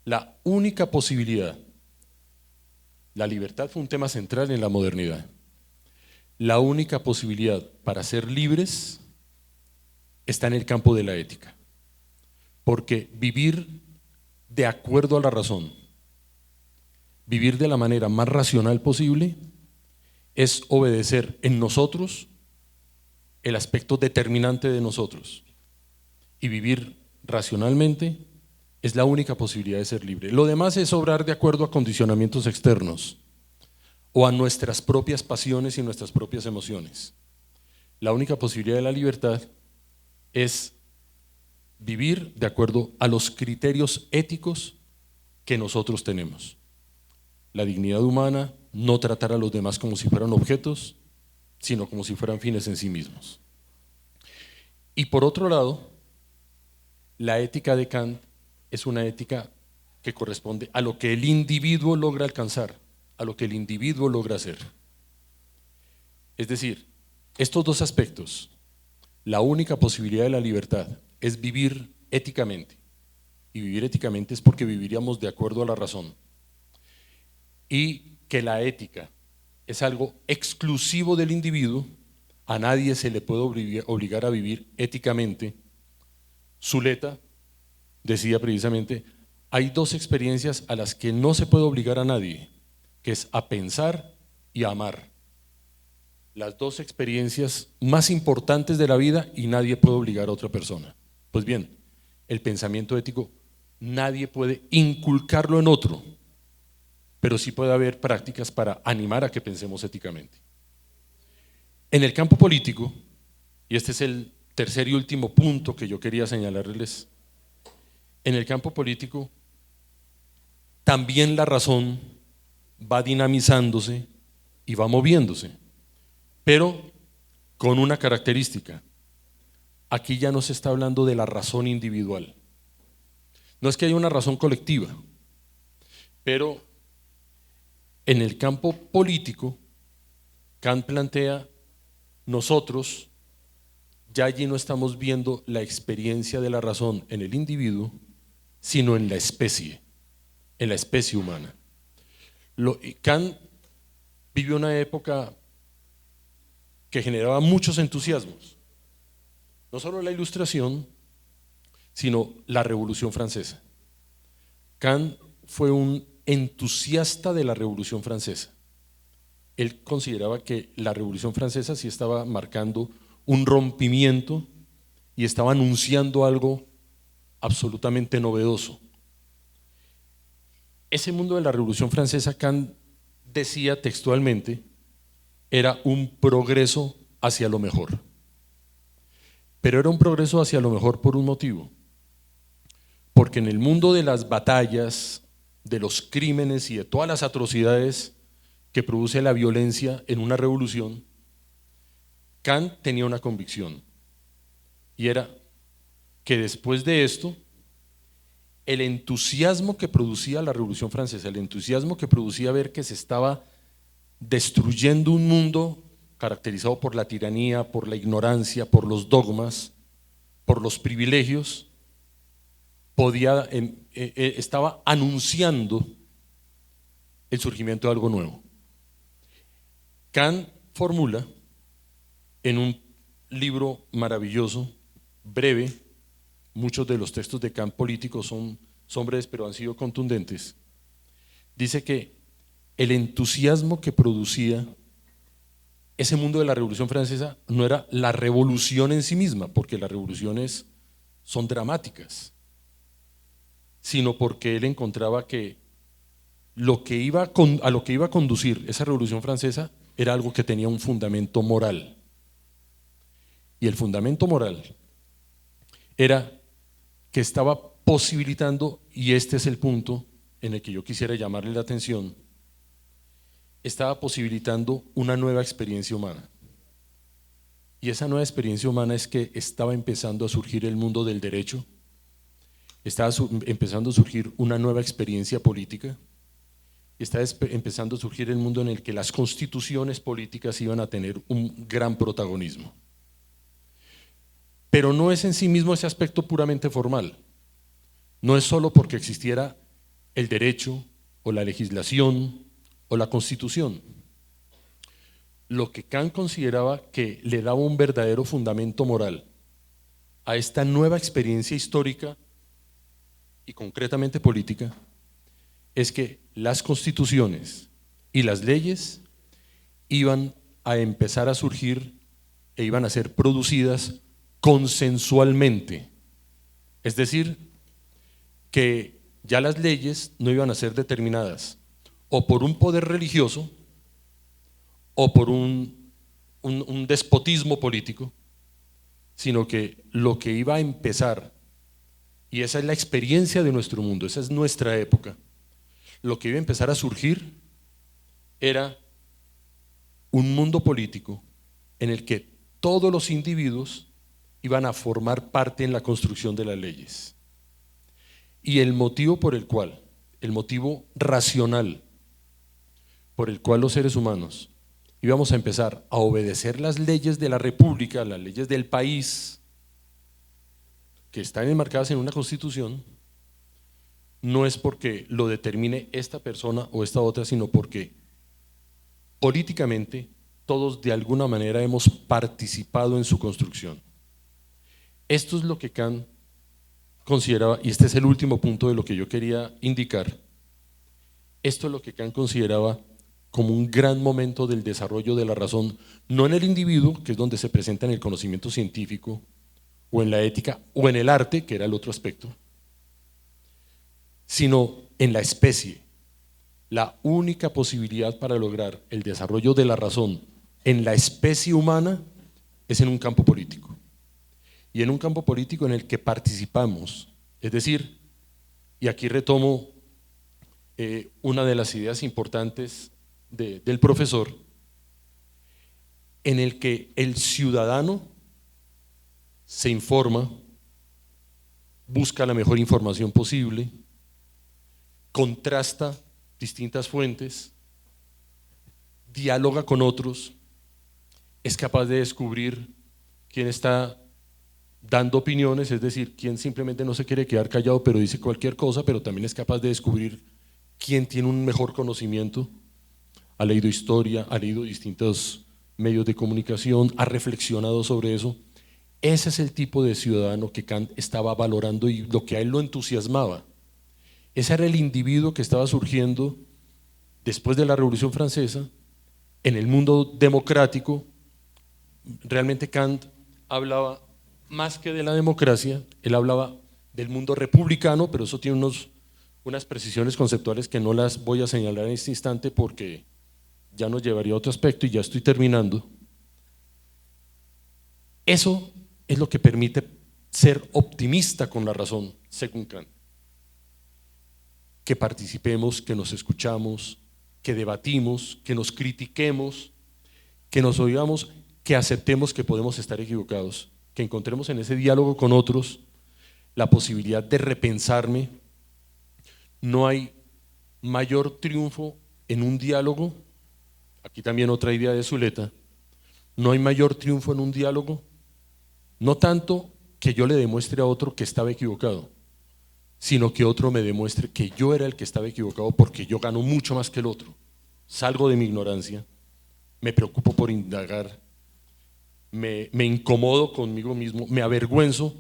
la única posibilidad, la libertad fue un tema central en la modernidad, la única posibilidad para ser libres está en el campo de la ética, porque vivir de acuerdo a la razón, vivir de la manera más racional posible, es obedecer en nosotros el aspecto determinante de nosotros, y vivir racionalmente es la única posibilidad de ser libre. Lo demás es obrar de acuerdo a condicionamientos externos o a nuestras propias pasiones y nuestras propias emociones. La única posibilidad de la libertad es vivir de acuerdo a los criterios éticos que nosotros tenemos. La dignidad humana, no tratar a los demás como si fueran objetos, sino como si fueran fines en sí mismos. Y por otro lado, la ética de Kant es una ética que corresponde a lo que el individuo logra alcanzar, a lo que el individuo logra hacer. Es decir, estos dos aspectos, la única posibilidad de la libertad es vivir éticamente, y vivir éticamente es porque viviríamos de acuerdo a la razón, y que la ética es algo exclusivo del individuo, a nadie se le puede obligar a vivir éticamente. Zuleta decía precisamente, hay dos experiencias a las que no se puede obligar a nadie, que es a pensar y a amar. Las dos experiencias más importantes de la vida y nadie puede obligar a otra persona. Pues bien, el pensamiento ético nadie puede inculcarlo en otro, pero sí puede haber prácticas para animar a que pensemos éticamente. En el campo político, y este es el tercer y último punto que yo quería señalarles, en el campo político también la razón va dinamizándose y va moviéndose, pero con una característica. Aquí ya no se está hablando de la razón individual. No es que haya una razón colectiva, pero en el campo político, Kant plantea, nosotros ya allí no estamos viendo la experiencia de la razón en el individuo, sino en la especie humana. Kant vivió una época que generaba muchos entusiasmos, no solo la Ilustración, sino la Revolución Francesa. Kant fue un entusiasta de la Revolución Francesa. Él consideraba que la Revolución Francesa sí estaba marcando un rompimiento y estaba anunciando algo absolutamente novedoso. Ese mundo de la Revolución Francesa, Kant decía textualmente, era un progreso hacia lo mejor. Pero era un progreso hacia lo mejor por un motivo. Porque en el mundo de las batallas, de los crímenes y de todas las atrocidades que produce la violencia en una revolución, Kant tenía una convicción, y era que después de esto, el entusiasmo que producía la Revolución Francesa, el entusiasmo que producía ver que se estaba destruyendo un mundo caracterizado por la tiranía, por la ignorancia, por los dogmas, por los privilegios, estaba anunciando el surgimiento de algo nuevo. Kant formula en un libro maravilloso, breve, muchos de los textos de Kant políticos son breves pero han sido contundentes, dice que el entusiasmo que producía ese mundo de la Revolución Francesa no era la revolución en sí misma, porque las revoluciones son dramáticas, sino porque él encontraba que a lo que iba a conducir esa Revolución Francesa era algo que tenía un fundamento moral. Y el fundamento moral era que estaba posibilitando, y este es el punto en el que yo quisiera llamarle la atención, estaba posibilitando una nueva experiencia humana. Y esa nueva experiencia humana es que estaba empezando a surgir el mundo del derecho, estaba empezando a surgir una nueva experiencia política, y estaba empezando a surgir el mundo en el que las constituciones políticas iban a tener un gran protagonismo. Pero no es en sí mismo ese aspecto puramente formal. No es solo porque existiera el derecho o la legislación o la constitución. Lo que Kant consideraba que le daba un verdadero fundamento moral a esta nueva experiencia histórica y concretamente política es que las constituciones y las leyes iban a empezar a surgir e iban a ser producidas consensualmente. Es decir, que ya las leyes no iban a ser determinadas o por un poder religioso o por un despotismo político, sino que lo que iba a empezar, y esa es la experiencia de nuestro mundo, esa es nuestra época, lo que iba a empezar a surgir era un mundo político en el que todos los individuos iban a formar parte en la construcción de las leyes. Y el motivo por el cual, el motivo racional por el cual los seres humanos íbamos a empezar a obedecer las leyes de la República, las leyes del país, que están enmarcadas en una constitución, no es porque lo determine esta persona o esta otra, sino porque políticamente todos de alguna manera hemos participado en su construcción. Esto es lo que Kant consideraba, y este es el último punto de lo que yo quería indicar, esto es lo que Kant consideraba como un gran momento del desarrollo de la razón, no en el individuo, que es donde se presenta en el conocimiento científico, o en la ética, o en el arte, que era el otro aspecto, sino en la especie. La única posibilidad para lograr el desarrollo de la razón en la especie humana es en un campo político. Y en un campo político en el que participamos, es decir, y aquí retomo una de las ideas importantes del profesor, en el que el ciudadano se informa, busca la mejor información posible, contrasta distintas fuentes, dialoga con otros, es capaz de descubrir quién está dando opiniones, es decir, quién simplemente no se quiere quedar callado pero dice cualquier cosa, pero también es capaz de descubrir quién tiene un mejor conocimiento, ha leído historia, ha leído distintos medios de comunicación, ha reflexionado sobre eso. Ese es el tipo de ciudadano que Kant estaba valorando y lo que a él lo entusiasmaba. Ese era el individuo que estaba surgiendo después de la Revolución Francesa en el mundo democrático. Realmente Kant hablaba más que de la democracia, él hablaba del mundo republicano, pero eso tiene unas precisiones conceptuales que no las voy a señalar en este instante porque ya nos llevaría a otro aspecto y ya estoy terminando. Eso es lo que permite ser optimista con la razón, según Kant. Que participemos, que nos escuchamos, que debatimos, que nos critiquemos, que nos oigamos, que aceptemos que podemos estar equivocados, que encontremos en ese diálogo con otros la posibilidad de repensarme. No hay mayor triunfo en un diálogo, aquí también otra idea de Zuleta, no hay mayor triunfo en un diálogo, no tanto que yo le demuestre a otro que estaba equivocado, sino que otro me demuestre que yo era el que estaba equivocado porque yo gano mucho más que el otro. Salgo de mi ignorancia, me preocupo por indagar, me incomodo conmigo mismo, me avergüenzo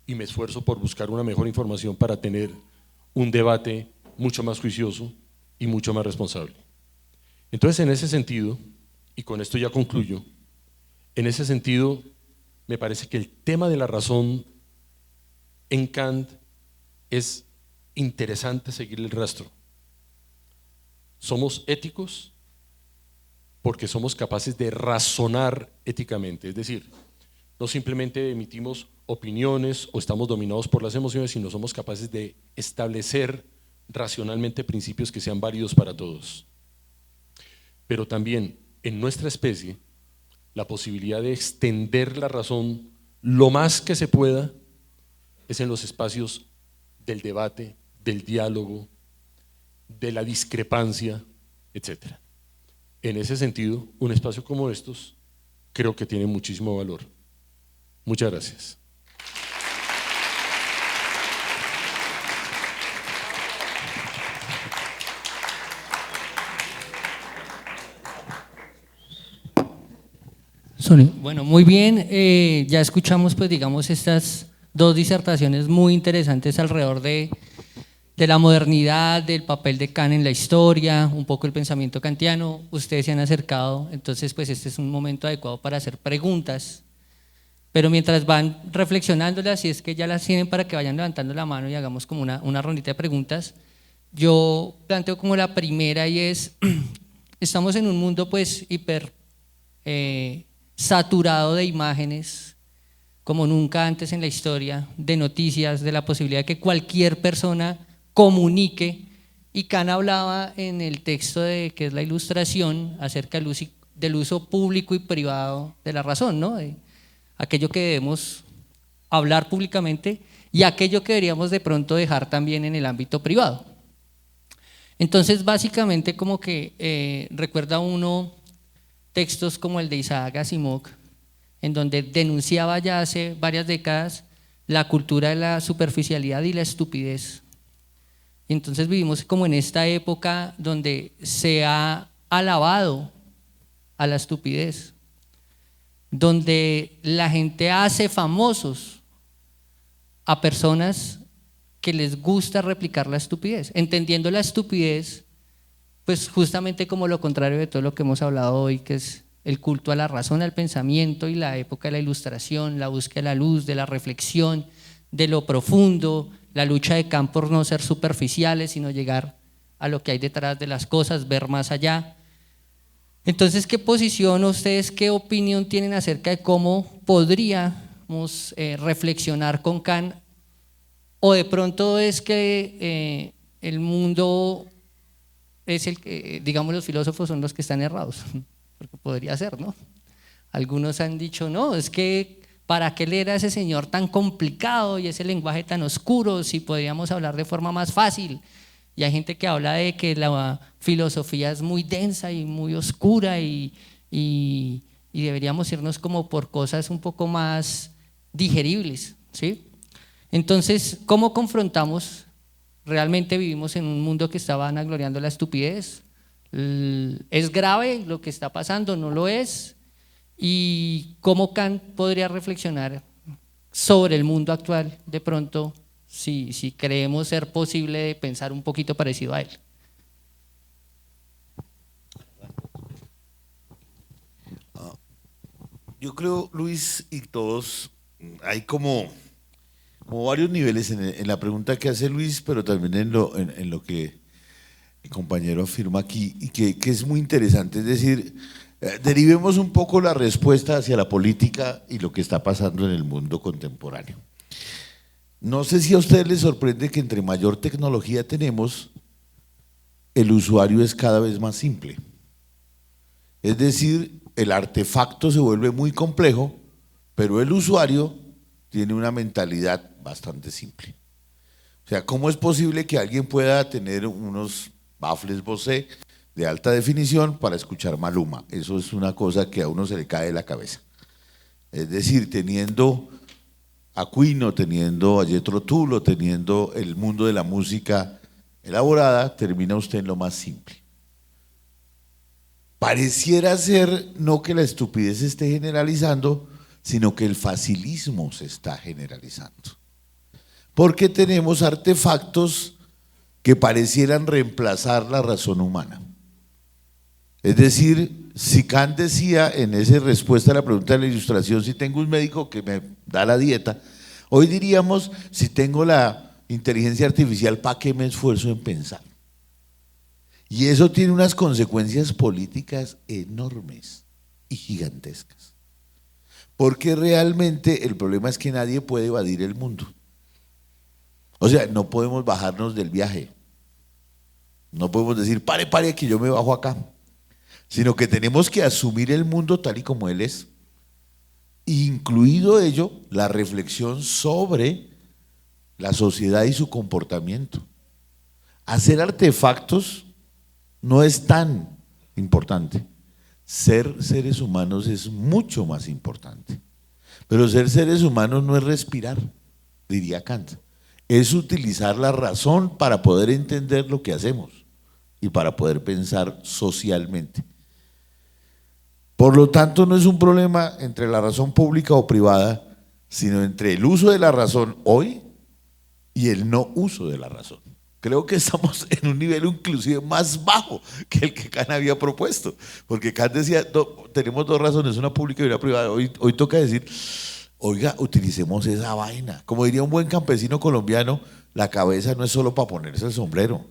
y me esfuerzo por buscar una mejor información para tener un debate mucho más juicioso y mucho más responsable. Entonces, en ese sentido, y con esto ya concluyo, en ese sentido me parece que el tema de la razón en Kant es interesante seguir el rastro. Somos éticos porque somos capaces de razonar éticamente, es decir, no simplemente emitimos opiniones o estamos dominados por las emociones, sino somos capaces de establecer racionalmente principios que sean válidos para todos. Pero también en nuestra especie, la posibilidad de extender la razón lo más que se pueda es en los espacios del debate, del diálogo, de la discrepancia, etc. En ese sentido, un espacio como estos creo que tiene muchísimo valor. Muchas gracias. Bueno, muy bien, ya escuchamos pues digamos estas dos disertaciones muy interesantes alrededor de la modernidad, del papel de Kant en la historia, un poco el pensamiento kantiano. Ustedes se han acercado, entonces pues este es un momento adecuado para hacer preguntas, pero mientras van reflexionándolas, si es que ya las tienen, para que vayan levantando la mano y hagamos como una rondita de preguntas. Yo planteo como la primera y es, estamos en un mundo pues hiper saturado de imágenes, como nunca antes en la historia, de noticias, de la posibilidad de que cualquier persona comunique, y Kant hablaba en el texto de que es la Ilustración acerca del uso público y privado de la razón, ¿no? De aquello que debemos hablar públicamente y aquello que deberíamos de pronto dejar también en el ámbito privado. Entonces básicamente como que recuerda uno textos como el de Isaac Asimov, en donde denunciaba ya hace varias décadas la cultura de la superficialidad y la estupidez. Y entonces vivimos como en esta época donde se ha alabado a la estupidez, donde la gente hace famosos a personas que les gusta replicar la estupidez, entendiendo la estupidez pues justamente como lo contrario de todo lo que hemos hablado hoy, que es el culto a la razón, al pensamiento, y la época de la Ilustración, la búsqueda de la luz, de la reflexión, de lo profundo, la lucha de Kant por no ser superficiales, sino llegar a lo que hay detrás de las cosas, ver más allá. Entonces, ¿qué posición ustedes, qué opinión tienen acerca de cómo podríamos reflexionar con Kant? O de pronto es que el mundo es el que, digamos, los filósofos son los que están errados, porque podría ser, ¿no? Algunos han dicho, no, es que ¿para qué leer a ese señor tan complicado y ese lenguaje tan oscuro si podríamos hablar de forma más fácil? Y hay gente que habla de que la filosofía es muy densa y muy oscura y deberíamos irnos como por cosas un poco más digeribles, ¿sí? Entonces, ¿cómo confrontamos? ¿Realmente vivimos en un mundo que está vanagloriando la estupidez? ¿Es grave lo que está pasando? ¿No lo es? ¿Y cómo Kant podría reflexionar sobre el mundo actual de pronto, si creemos ser posible pensar un poquito parecido a él? Yo creo, Luis, y todos, hay como varios niveles en la pregunta que hace Luis, pero también en lo que el compañero afirma aquí, y que es muy interesante. Es decir, derivemos un poco la respuesta hacia la política y lo que está pasando en el mundo contemporáneo. No sé si a ustedes les sorprende que entre mayor tecnología tenemos, el usuario es cada vez más simple. Es decir, el artefacto se vuelve muy complejo, pero el usuario tiene una mentalidad bastante simple. O sea, ¿cómo es posible que alguien pueda tener unos baffles Bose de alta definición para escuchar Maluma? Eso es una cosa que a uno se le cae de la cabeza. Es decir, teniendo a Queen, teniendo a Jethro Tull, o teniendo el mundo de la música elaborada, termina usted en lo más simple. Pareciera ser no que la estupidez se esté generalizando, sino que el facilismo se está generalizando. Porque tenemos artefactos que parecieran reemplazar la razón humana. Es decir, si Kant decía en esa respuesta a la pregunta de la Ilustración, si tengo un médico que me da la dieta, hoy diríamos, si tengo la inteligencia artificial, ¿para qué me esfuerzo en pensar? Y eso tiene unas consecuencias políticas enormes y gigantescas. Porque realmente el problema es que nadie puede evadir el mundo. O sea, no podemos bajarnos del viaje. No podemos decir, pare, que yo me bajo acá. Sino que tenemos que asumir el mundo tal y como él es. Incluido ello, la reflexión sobre la sociedad y su comportamiento. Hacer artefactos no es tan importante. Ser seres humanos es mucho más importante. Pero ser seres humanos no es respirar, diría Kant. Es utilizar la razón para poder entender lo que hacemos y para poder pensar socialmente. Por lo tanto, no es un problema entre la razón pública o privada, sino entre el uso de la razón hoy y el no uso de la razón. Creo que estamos en un nivel inclusive más bajo que el que Kant había propuesto, porque Kant decía, tenemos dos razones, una pública y una privada. Hoy toca decir, oiga, utilicemos esa vaina. Como diría un buen campesino colombiano, la cabeza no es solo para ponerse el sombrero,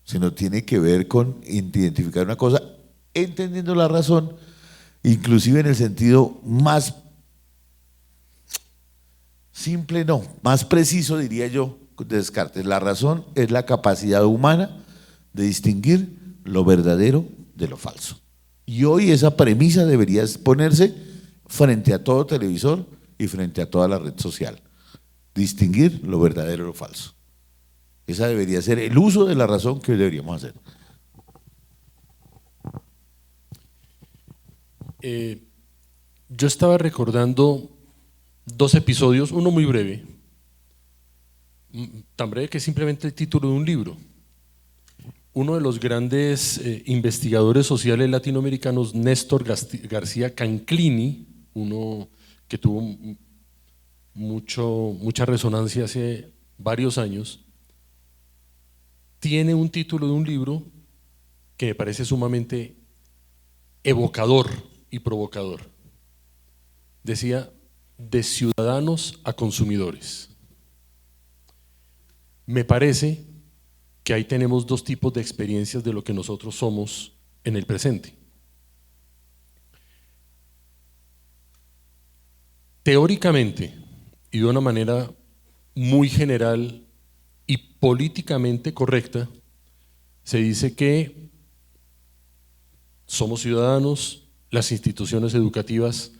sino tiene que ver con identificar una cosa, entendiendo la razón, inclusive en el sentido más simple, no, más preciso diría yo, de Descartes. La razón es la capacidad humana de distinguir lo verdadero de lo falso. Y hoy esa premisa debería ponerse frente a todo televisor y frente a toda la red social. Distinguir lo verdadero de lo falso. Esa debería ser el uso de la razón que hoy deberíamos hacer. Yo estaba recordando dos episodios, uno muy breve, tan breve que es simplemente el título de un libro. Uno de los grandes investigadores sociales latinoamericanos, Néstor García Canclini, uno que tuvo mucha resonancia hace varios años, tiene un título de un libro que me parece sumamente evocador y provocador. Decía, de ciudadanos a consumidores. Me parece que ahí tenemos dos tipos de experiencias de lo que nosotros somos en el presente. Teóricamente, y de una manera muy general y políticamente correcta, se dice que somos ciudadanos, las instituciones educativas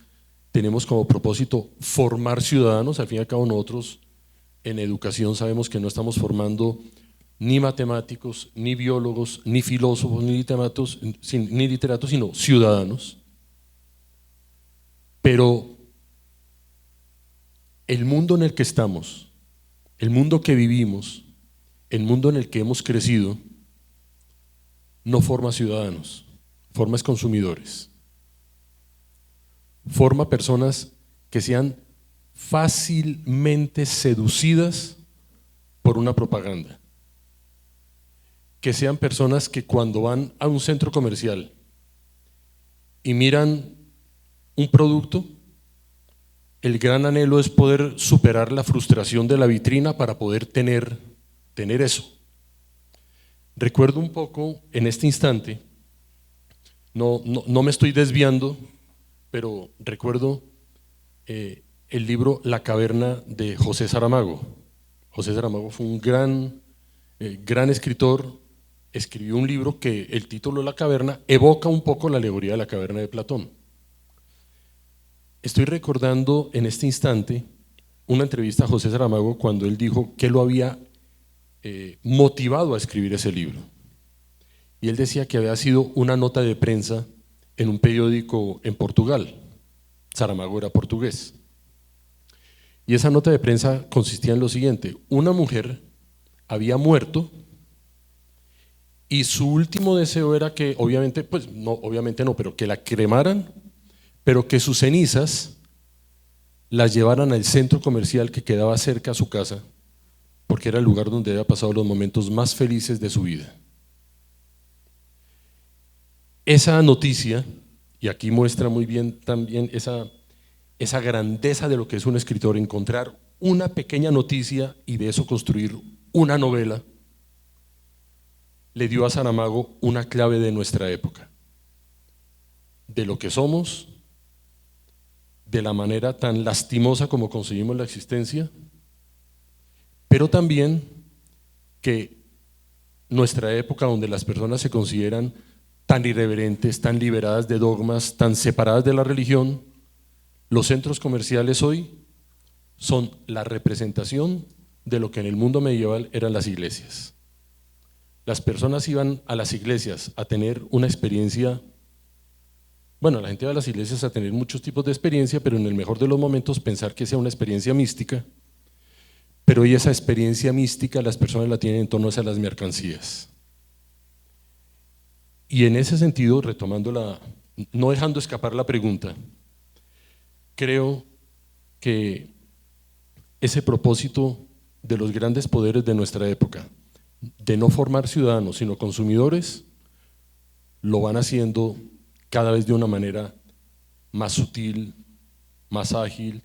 tenemos como propósito formar ciudadanos. Al fin y al cabo nosotros en educación sabemos que no estamos formando ni matemáticos, ni biólogos, ni filósofos, ni literatos, sino ciudadanos. Pero el mundo en el que estamos, el mundo que vivimos, el mundo en el que hemos crecido, no forma ciudadanos, forma consumidores. Forma personas que sean fácilmente seducidas por una propaganda. Que sean personas que cuando van a un centro comercial y miran un producto, el gran anhelo es poder superar la frustración de la vitrina para poder tener eso. Recuerdo un poco en este instante, no me estoy desviando, pero recuerdo el libro La caverna de José Saramago. José Saramago fue un gran escritor, escribió un libro que el título de La caverna evoca un poco la alegoría de la caverna de Platón. Estoy recordando en este instante una entrevista a José Saramago cuando él dijo que lo había motivado a escribir ese libro. Y él decía que había sido una nota de prensa en un periódico en Portugal. Saramago era portugués. Y esa nota de prensa consistía en lo siguiente: una mujer había muerto y su último deseo era que, obviamente no, pero que la cremaran, pero que sus cenizas las llevaran al centro comercial que quedaba cerca a su casa, porque era el lugar donde había pasado los momentos más felices de su vida. Esa noticia, y aquí muestra muy bien también esa grandeza de lo que es un escritor, encontrar una pequeña noticia y de eso construir una novela, le dio a Saramago una clave de nuestra época, de lo que somos, de la manera tan lastimosa como conseguimos la existencia, pero también que nuestra época, donde las personas se consideran tan irreverentes, tan liberadas de dogmas, tan separadas de la religión, los centros comerciales hoy son la representación de lo que en el mundo medieval eran las iglesias. Las personas iban a las iglesias a tener una experiencia, bueno, la gente va a las iglesias a tener muchos tipos de experiencia, pero en el mejor de los momentos pensar que sea una experiencia mística, pero hoy esa experiencia mística las personas la tienen en torno a las mercancías. Y en ese sentido, retomando no dejando escapar la pregunta, creo que ese propósito de los grandes poderes de nuestra época, de no formar ciudadanos sino consumidores, lo van haciendo cada vez de una manera más sutil, más ágil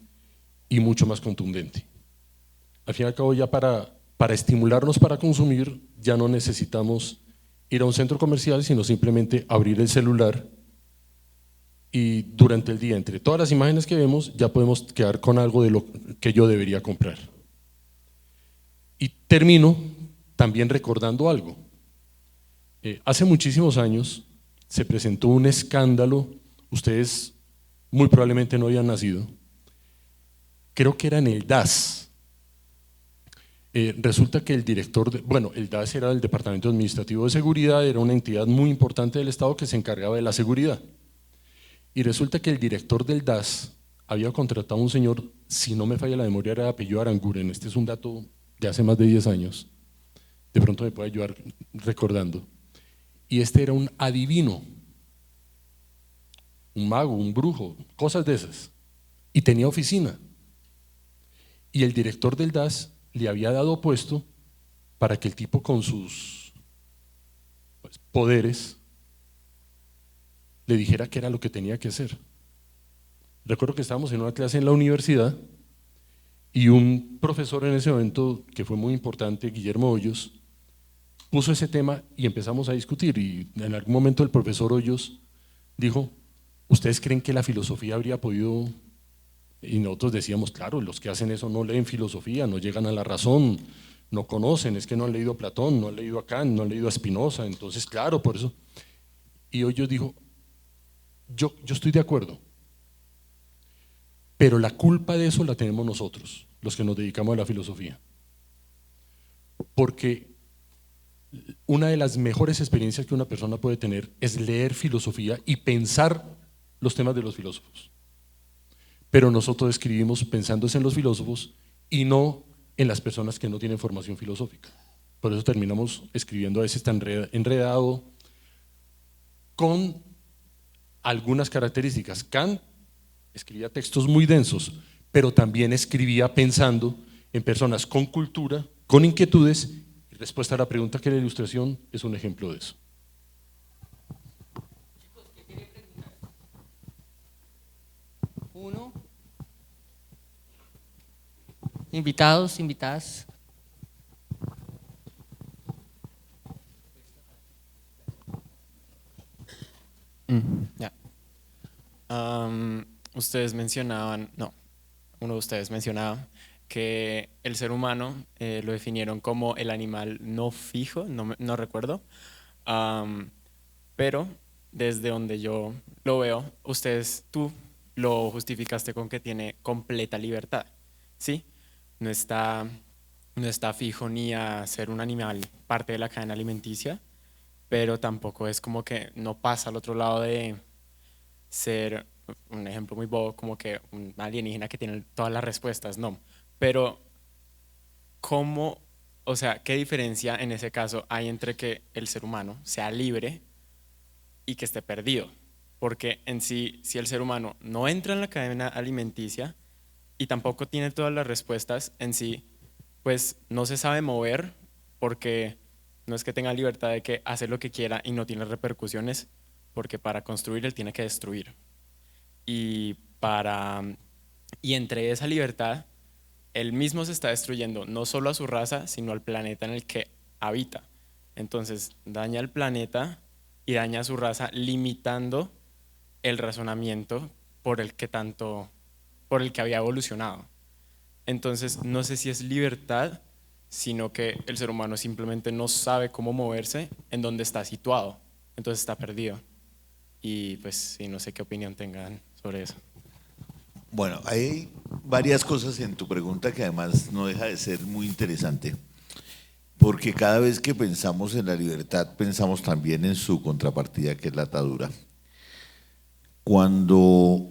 y mucho más contundente. Al fin y al cabo, ya para estimularnos para consumir, ya no necesitamos ir a un centro comercial, sino simplemente abrir el celular y durante el día, entre todas las imágenes que vemos, ya podemos quedar con algo de lo que yo debería comprar. Y termino también recordando algo. Hace muchísimos años se presentó un escándalo, ustedes muy probablemente no habían nacido, creo que era en el DAS. Resulta que el director, el DAS era el Departamento Administrativo de Seguridad, era una entidad muy importante del Estado que se encargaba de la seguridad. Y resulta que el director del DAS había contratado a un señor, si no me falla la memoria, era de apellido Aranguren, este es un dato de hace más de 10 años, de pronto me puede ayudar recordando. Y este era un adivino, un mago, un brujo, cosas de esas, y tenía oficina. Y el director del DAS le había dado puesto para que el tipo con sus poderes le dijera qué era lo que tenía que hacer. Recuerdo que estábamos en una clase en la universidad y un profesor en ese momento, que fue muy importante, Guillermo Hoyos, puso ese tema y empezamos a discutir, y en algún momento el profesor Hoyos dijo: ¿ustedes creen que la filosofía habría podido? Y nosotros decíamos, claro, los que hacen eso no leen filosofía, no llegan a la razón, no conocen, es que no han leído a Platón, no han leído a Kant, no han leído a Spinoza, entonces claro, por eso. Y Hoyos dijo: yo estoy de acuerdo, pero la culpa de eso la tenemos nosotros, los que nos dedicamos a la filosofía, porque una de las mejores experiencias que una persona puede tener es leer filosofía y pensar los temas de los filósofos, pero nosotros escribimos pensándose en los filósofos y no en las personas que no tienen formación filosófica. Por eso terminamos escribiendo a veces tan enredado, con algunas características. Kant escribía textos muy densos, pero también escribía pensando en personas con cultura, con inquietudes, y respuesta a la pregunta que la ilustración es un ejemplo de eso. Chicos, ¿qué quiere preguntar? Uno. Invitados, invitadas. Ya. Ustedes mencionaban, uno de ustedes mencionaba que el ser humano lo definieron como el animal no fijo, no recuerdo, pero desde donde yo lo veo, tú lo justificaste con que tiene completa libertad, ¿sí? No está fijo ni a ser un animal parte de la cadena alimenticia, pero tampoco es como que no pasa al otro lado de ser, un ejemplo muy bobo, como que un alienígena que tiene todas las respuestas, no. Pero, ¿cómo, o sea, qué diferencia en ese caso hay entre que el ser humano sea libre y que esté perdido? Porque en sí, si el ser humano no entra en la cadena alimenticia y tampoco tiene todas las respuestas en sí, pues no se sabe mover, porque no es que tenga libertad de que hace lo que quiera y no tiene repercusiones, porque para construir él tiene que destruir. Y entre esa libertad él mismo se está destruyendo no solo a su raza, sino al planeta en el que habita. Entonces daña al planeta y daña a su raza, limitando el razonamiento por el que había evolucionado. Entonces no sé si es libertad, sino que el ser humano simplemente no sabe cómo moverse en donde está situado, entonces está perdido. Y pues sí, no sé qué opinión tengan sobre eso. Bueno, hay varias cosas en tu pregunta que además no deja de ser muy interesante, porque cada vez que pensamos en la libertad pensamos también en su contrapartida, que es la atadura. Cuando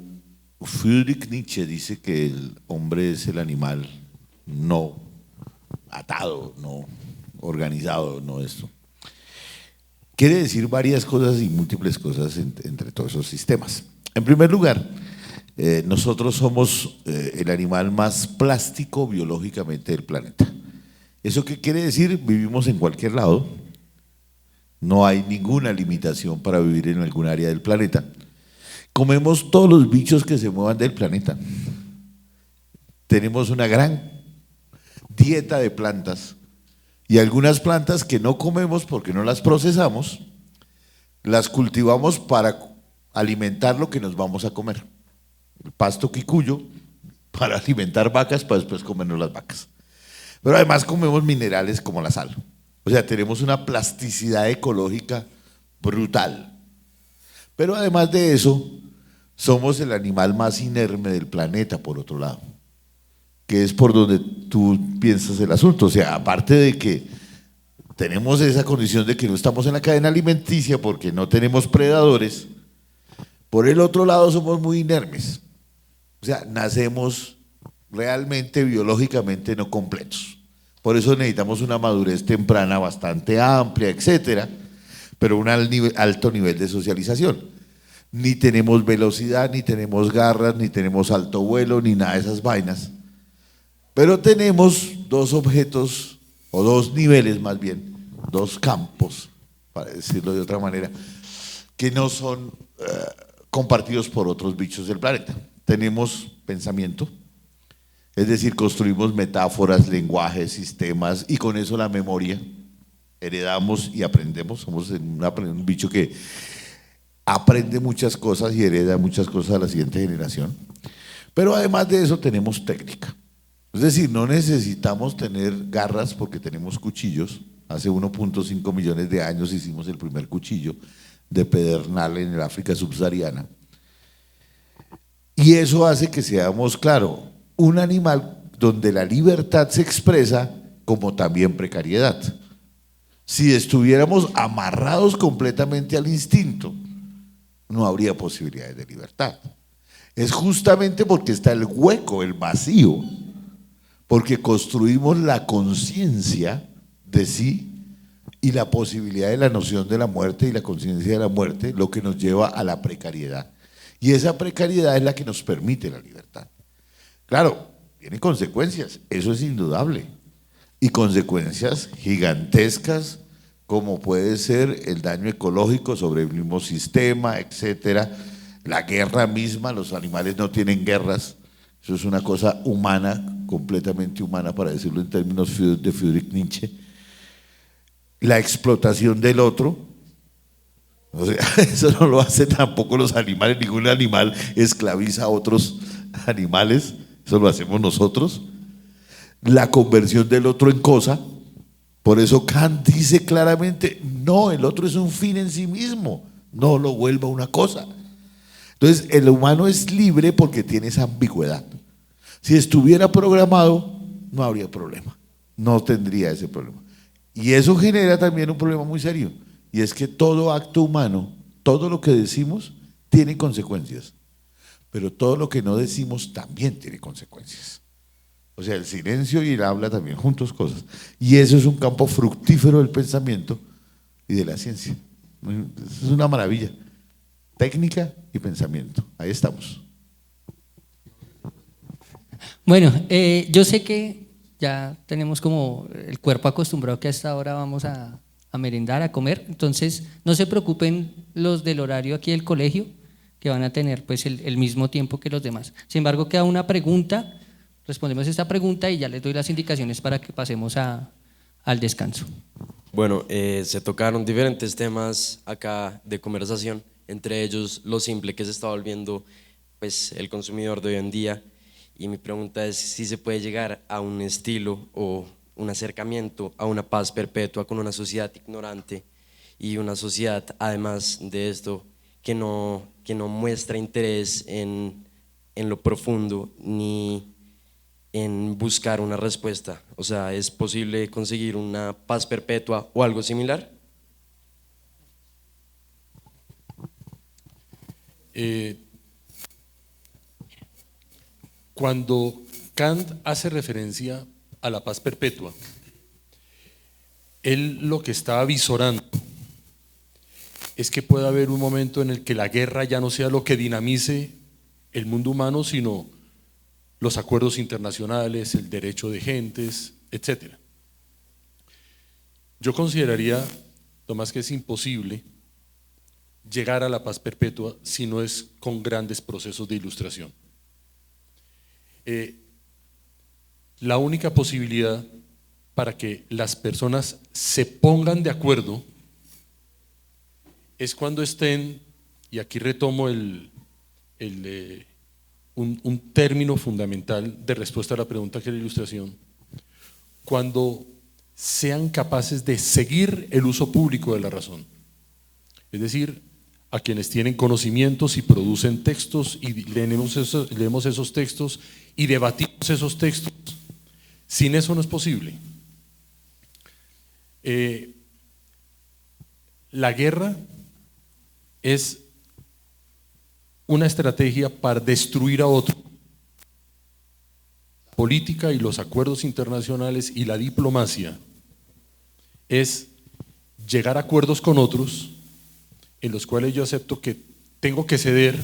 Friedrich Nietzsche dice que el hombre es el animal no atado, no organizado, no esto, quiere decir varias cosas y múltiples cosas entre todos esos sistemas. En primer lugar, nosotros somos el animal más plástico biológicamente del planeta. ¿Eso qué quiere decir? Vivimos en cualquier lado, no hay ninguna limitación para vivir en algún área del planeta. Comemos todos los bichos que se muevan del planeta. Tenemos una gran dieta de plantas y algunas plantas que no comemos porque no las procesamos, las cultivamos para alimentar lo que nos vamos a comer. El pasto quicuyo para alimentar vacas para después comernos las vacas. Pero además comemos minerales como la sal. O sea, tenemos una plasticidad ecológica brutal. Pero además de eso, somos el animal más inerme del planeta, por otro lado, que es por donde tú piensas el asunto. O sea, aparte de que tenemos esa condición de que no estamos en la cadena alimenticia porque no tenemos predadores, por el otro lado somos muy inermes. O sea, nacemos realmente biológicamente no completos. Por eso necesitamos una madurez temprana bastante amplia, etcétera, pero un alto nivel de socialización. Ni tenemos velocidad, ni tenemos garras, ni tenemos alto vuelo, ni nada de esas vainas. Pero tenemos dos objetos, o dos niveles más bien, dos campos, para decirlo de otra manera, que no son compartidos por otros bichos del planeta. Tenemos pensamiento, es decir, construimos metáforas, lenguajes, sistemas, y con eso la memoria, heredamos y aprendemos. Somos un bicho que aprende muchas cosas y hereda muchas cosas a la siguiente generación. Pero además de eso tenemos técnica. Es decir, no necesitamos tener garras porque tenemos cuchillos. Hace 1.5 millones de años hicimos el primer cuchillo de pedernal en el África subsahariana. Y eso hace que seamos, claro, un animal donde la libertad se expresa como también precariedad. Si estuviéramos amarrados completamente al instinto, no habría posibilidades de libertad. Es justamente porque está el hueco, el vacío, porque construimos la conciencia de sí y la posibilidad de la noción de la muerte y la conciencia de la muerte, lo que nos lleva a la precariedad. Y esa precariedad es la que nos permite la libertad. Claro, tiene consecuencias, eso es indudable, y consecuencias gigantescas, como puede ser el daño ecológico sobre el mismo sistema, etcétera. La guerra misma, los animales no tienen guerras, eso es una cosa humana, completamente humana, para decirlo en términos de Friedrich Nietzsche. La explotación del otro, o sea, eso no lo hacen tampoco los animales, ningún animal esclaviza a otros animales, eso lo hacemos nosotros. La conversión del otro en cosa, por eso Kant dice claramente, no, el otro es un fin en sí mismo, no lo vuelva una cosa. Entonces, el humano es libre porque tiene esa ambigüedad. Si estuviera programado, no habría problema, no tendría ese problema. Y eso genera también un problema muy serio, y es que todo acto humano, todo lo que decimos, tiene consecuencias, pero todo lo que no decimos también tiene consecuencias. O sea, el silencio y el habla también, juntos cosas. Y eso es un campo fructífero del pensamiento y de la ciencia. Es una maravilla. Técnica y pensamiento. Ahí estamos. Bueno, yo sé que ya tenemos como el cuerpo acostumbrado que hasta ahora vamos a merendar, a comer, entonces no se preocupen los del horario aquí del colegio, que van a tener pues el mismo tiempo que los demás. Sin embargo, queda una pregunta respondemos esta pregunta y ya les doy las indicaciones para que pasemos al descanso. Bueno, se tocaron diferentes temas acá de conversación, entre ellos lo simple que se está volviendo pues, el consumidor de hoy en día, y mi pregunta es si se puede llegar a un estilo o un acercamiento a una paz perpetua con una sociedad ignorante y una sociedad, además de esto, que no muestra interés en lo profundo ni en buscar una respuesta. O sea, ¿es posible conseguir una paz perpetua o algo similar? Cuando Kant hace referencia a la paz perpetua, él lo que está avisorando es que pueda haber un momento en el que la guerra ya no sea lo que dinamice el mundo humano, sino los acuerdos internacionales, el derecho de gentes, etc. Yo consideraría, Tomás, que es imposible llegar a la paz perpetua si no es con grandes procesos de ilustración. La única posibilidad para que las personas se pongan de acuerdo es cuando estén, y aquí retomo un término fundamental de respuesta a la pregunta que es la ilustración, cuando sean capaces de seguir el uso público de la razón. Es decir, a quienes tienen conocimientos y producen textos y leemos esos textos y debatimos esos textos. Sin eso no es posible. La guerra es una estrategia para destruir a otro. La política y los acuerdos internacionales y la diplomacia es llegar a acuerdos con otros en los cuales yo acepto que tengo que ceder,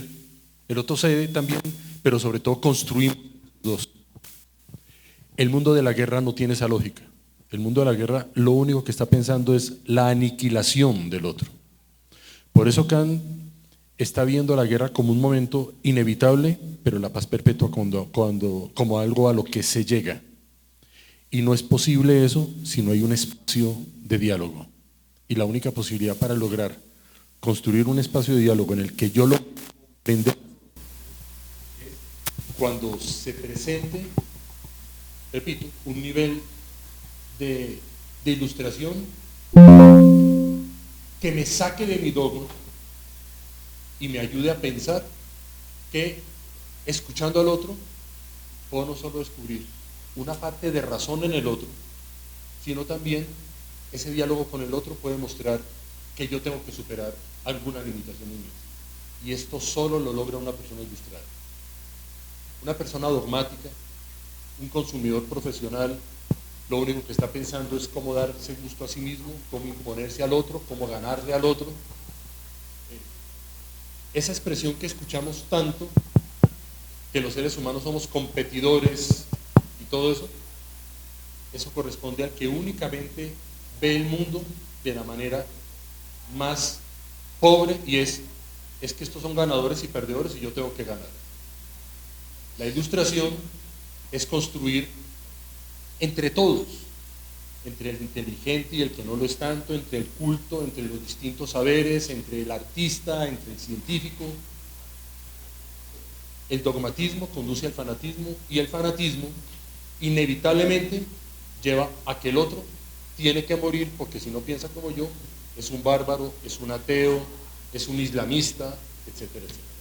el otro cede también, pero sobre todo construimos dos. El mundo de la guerra no tiene esa lógica. El mundo de la guerra lo único que está pensando es la aniquilación del otro. Por eso Kant está viendo la guerra como un momento inevitable, pero la paz perpetua como algo a lo que se llega. Y no es posible eso si no hay un espacio de diálogo. Y la única posibilidad para lograr construir un espacio de diálogo en el que yo lo comprenda es cuando se presente, repito, un nivel de ilustración que me saque de mi dogma y me ayude a pensar que escuchando al otro puedo no solo descubrir una parte de razón en el otro, sino también ese diálogo con el otro puede mostrar que yo tengo que superar alguna limitación en mí. Y esto solo lo logra una persona ilustrada. Una persona dogmática, un consumidor profesional, lo único que está pensando es cómo darse gusto a sí mismo, cómo imponerse al otro, cómo ganarle al otro. Esa expresión que escuchamos tanto, que los seres humanos somos competidores y todo eso, eso corresponde al que únicamente ve el mundo de la manera más pobre, y es que estos son ganadores y perdedores y yo tengo que ganar. La ilustración es construir entre todos, entre el inteligente y el que no lo es tanto, entre el culto, entre los distintos saberes, entre el artista, entre el científico. El dogmatismo conduce al fanatismo y el fanatismo inevitablemente lleva a que el otro tiene que morir, porque si no piensa como yo, es un bárbaro, es un ateo, es un islamista, etcétera, etcétera.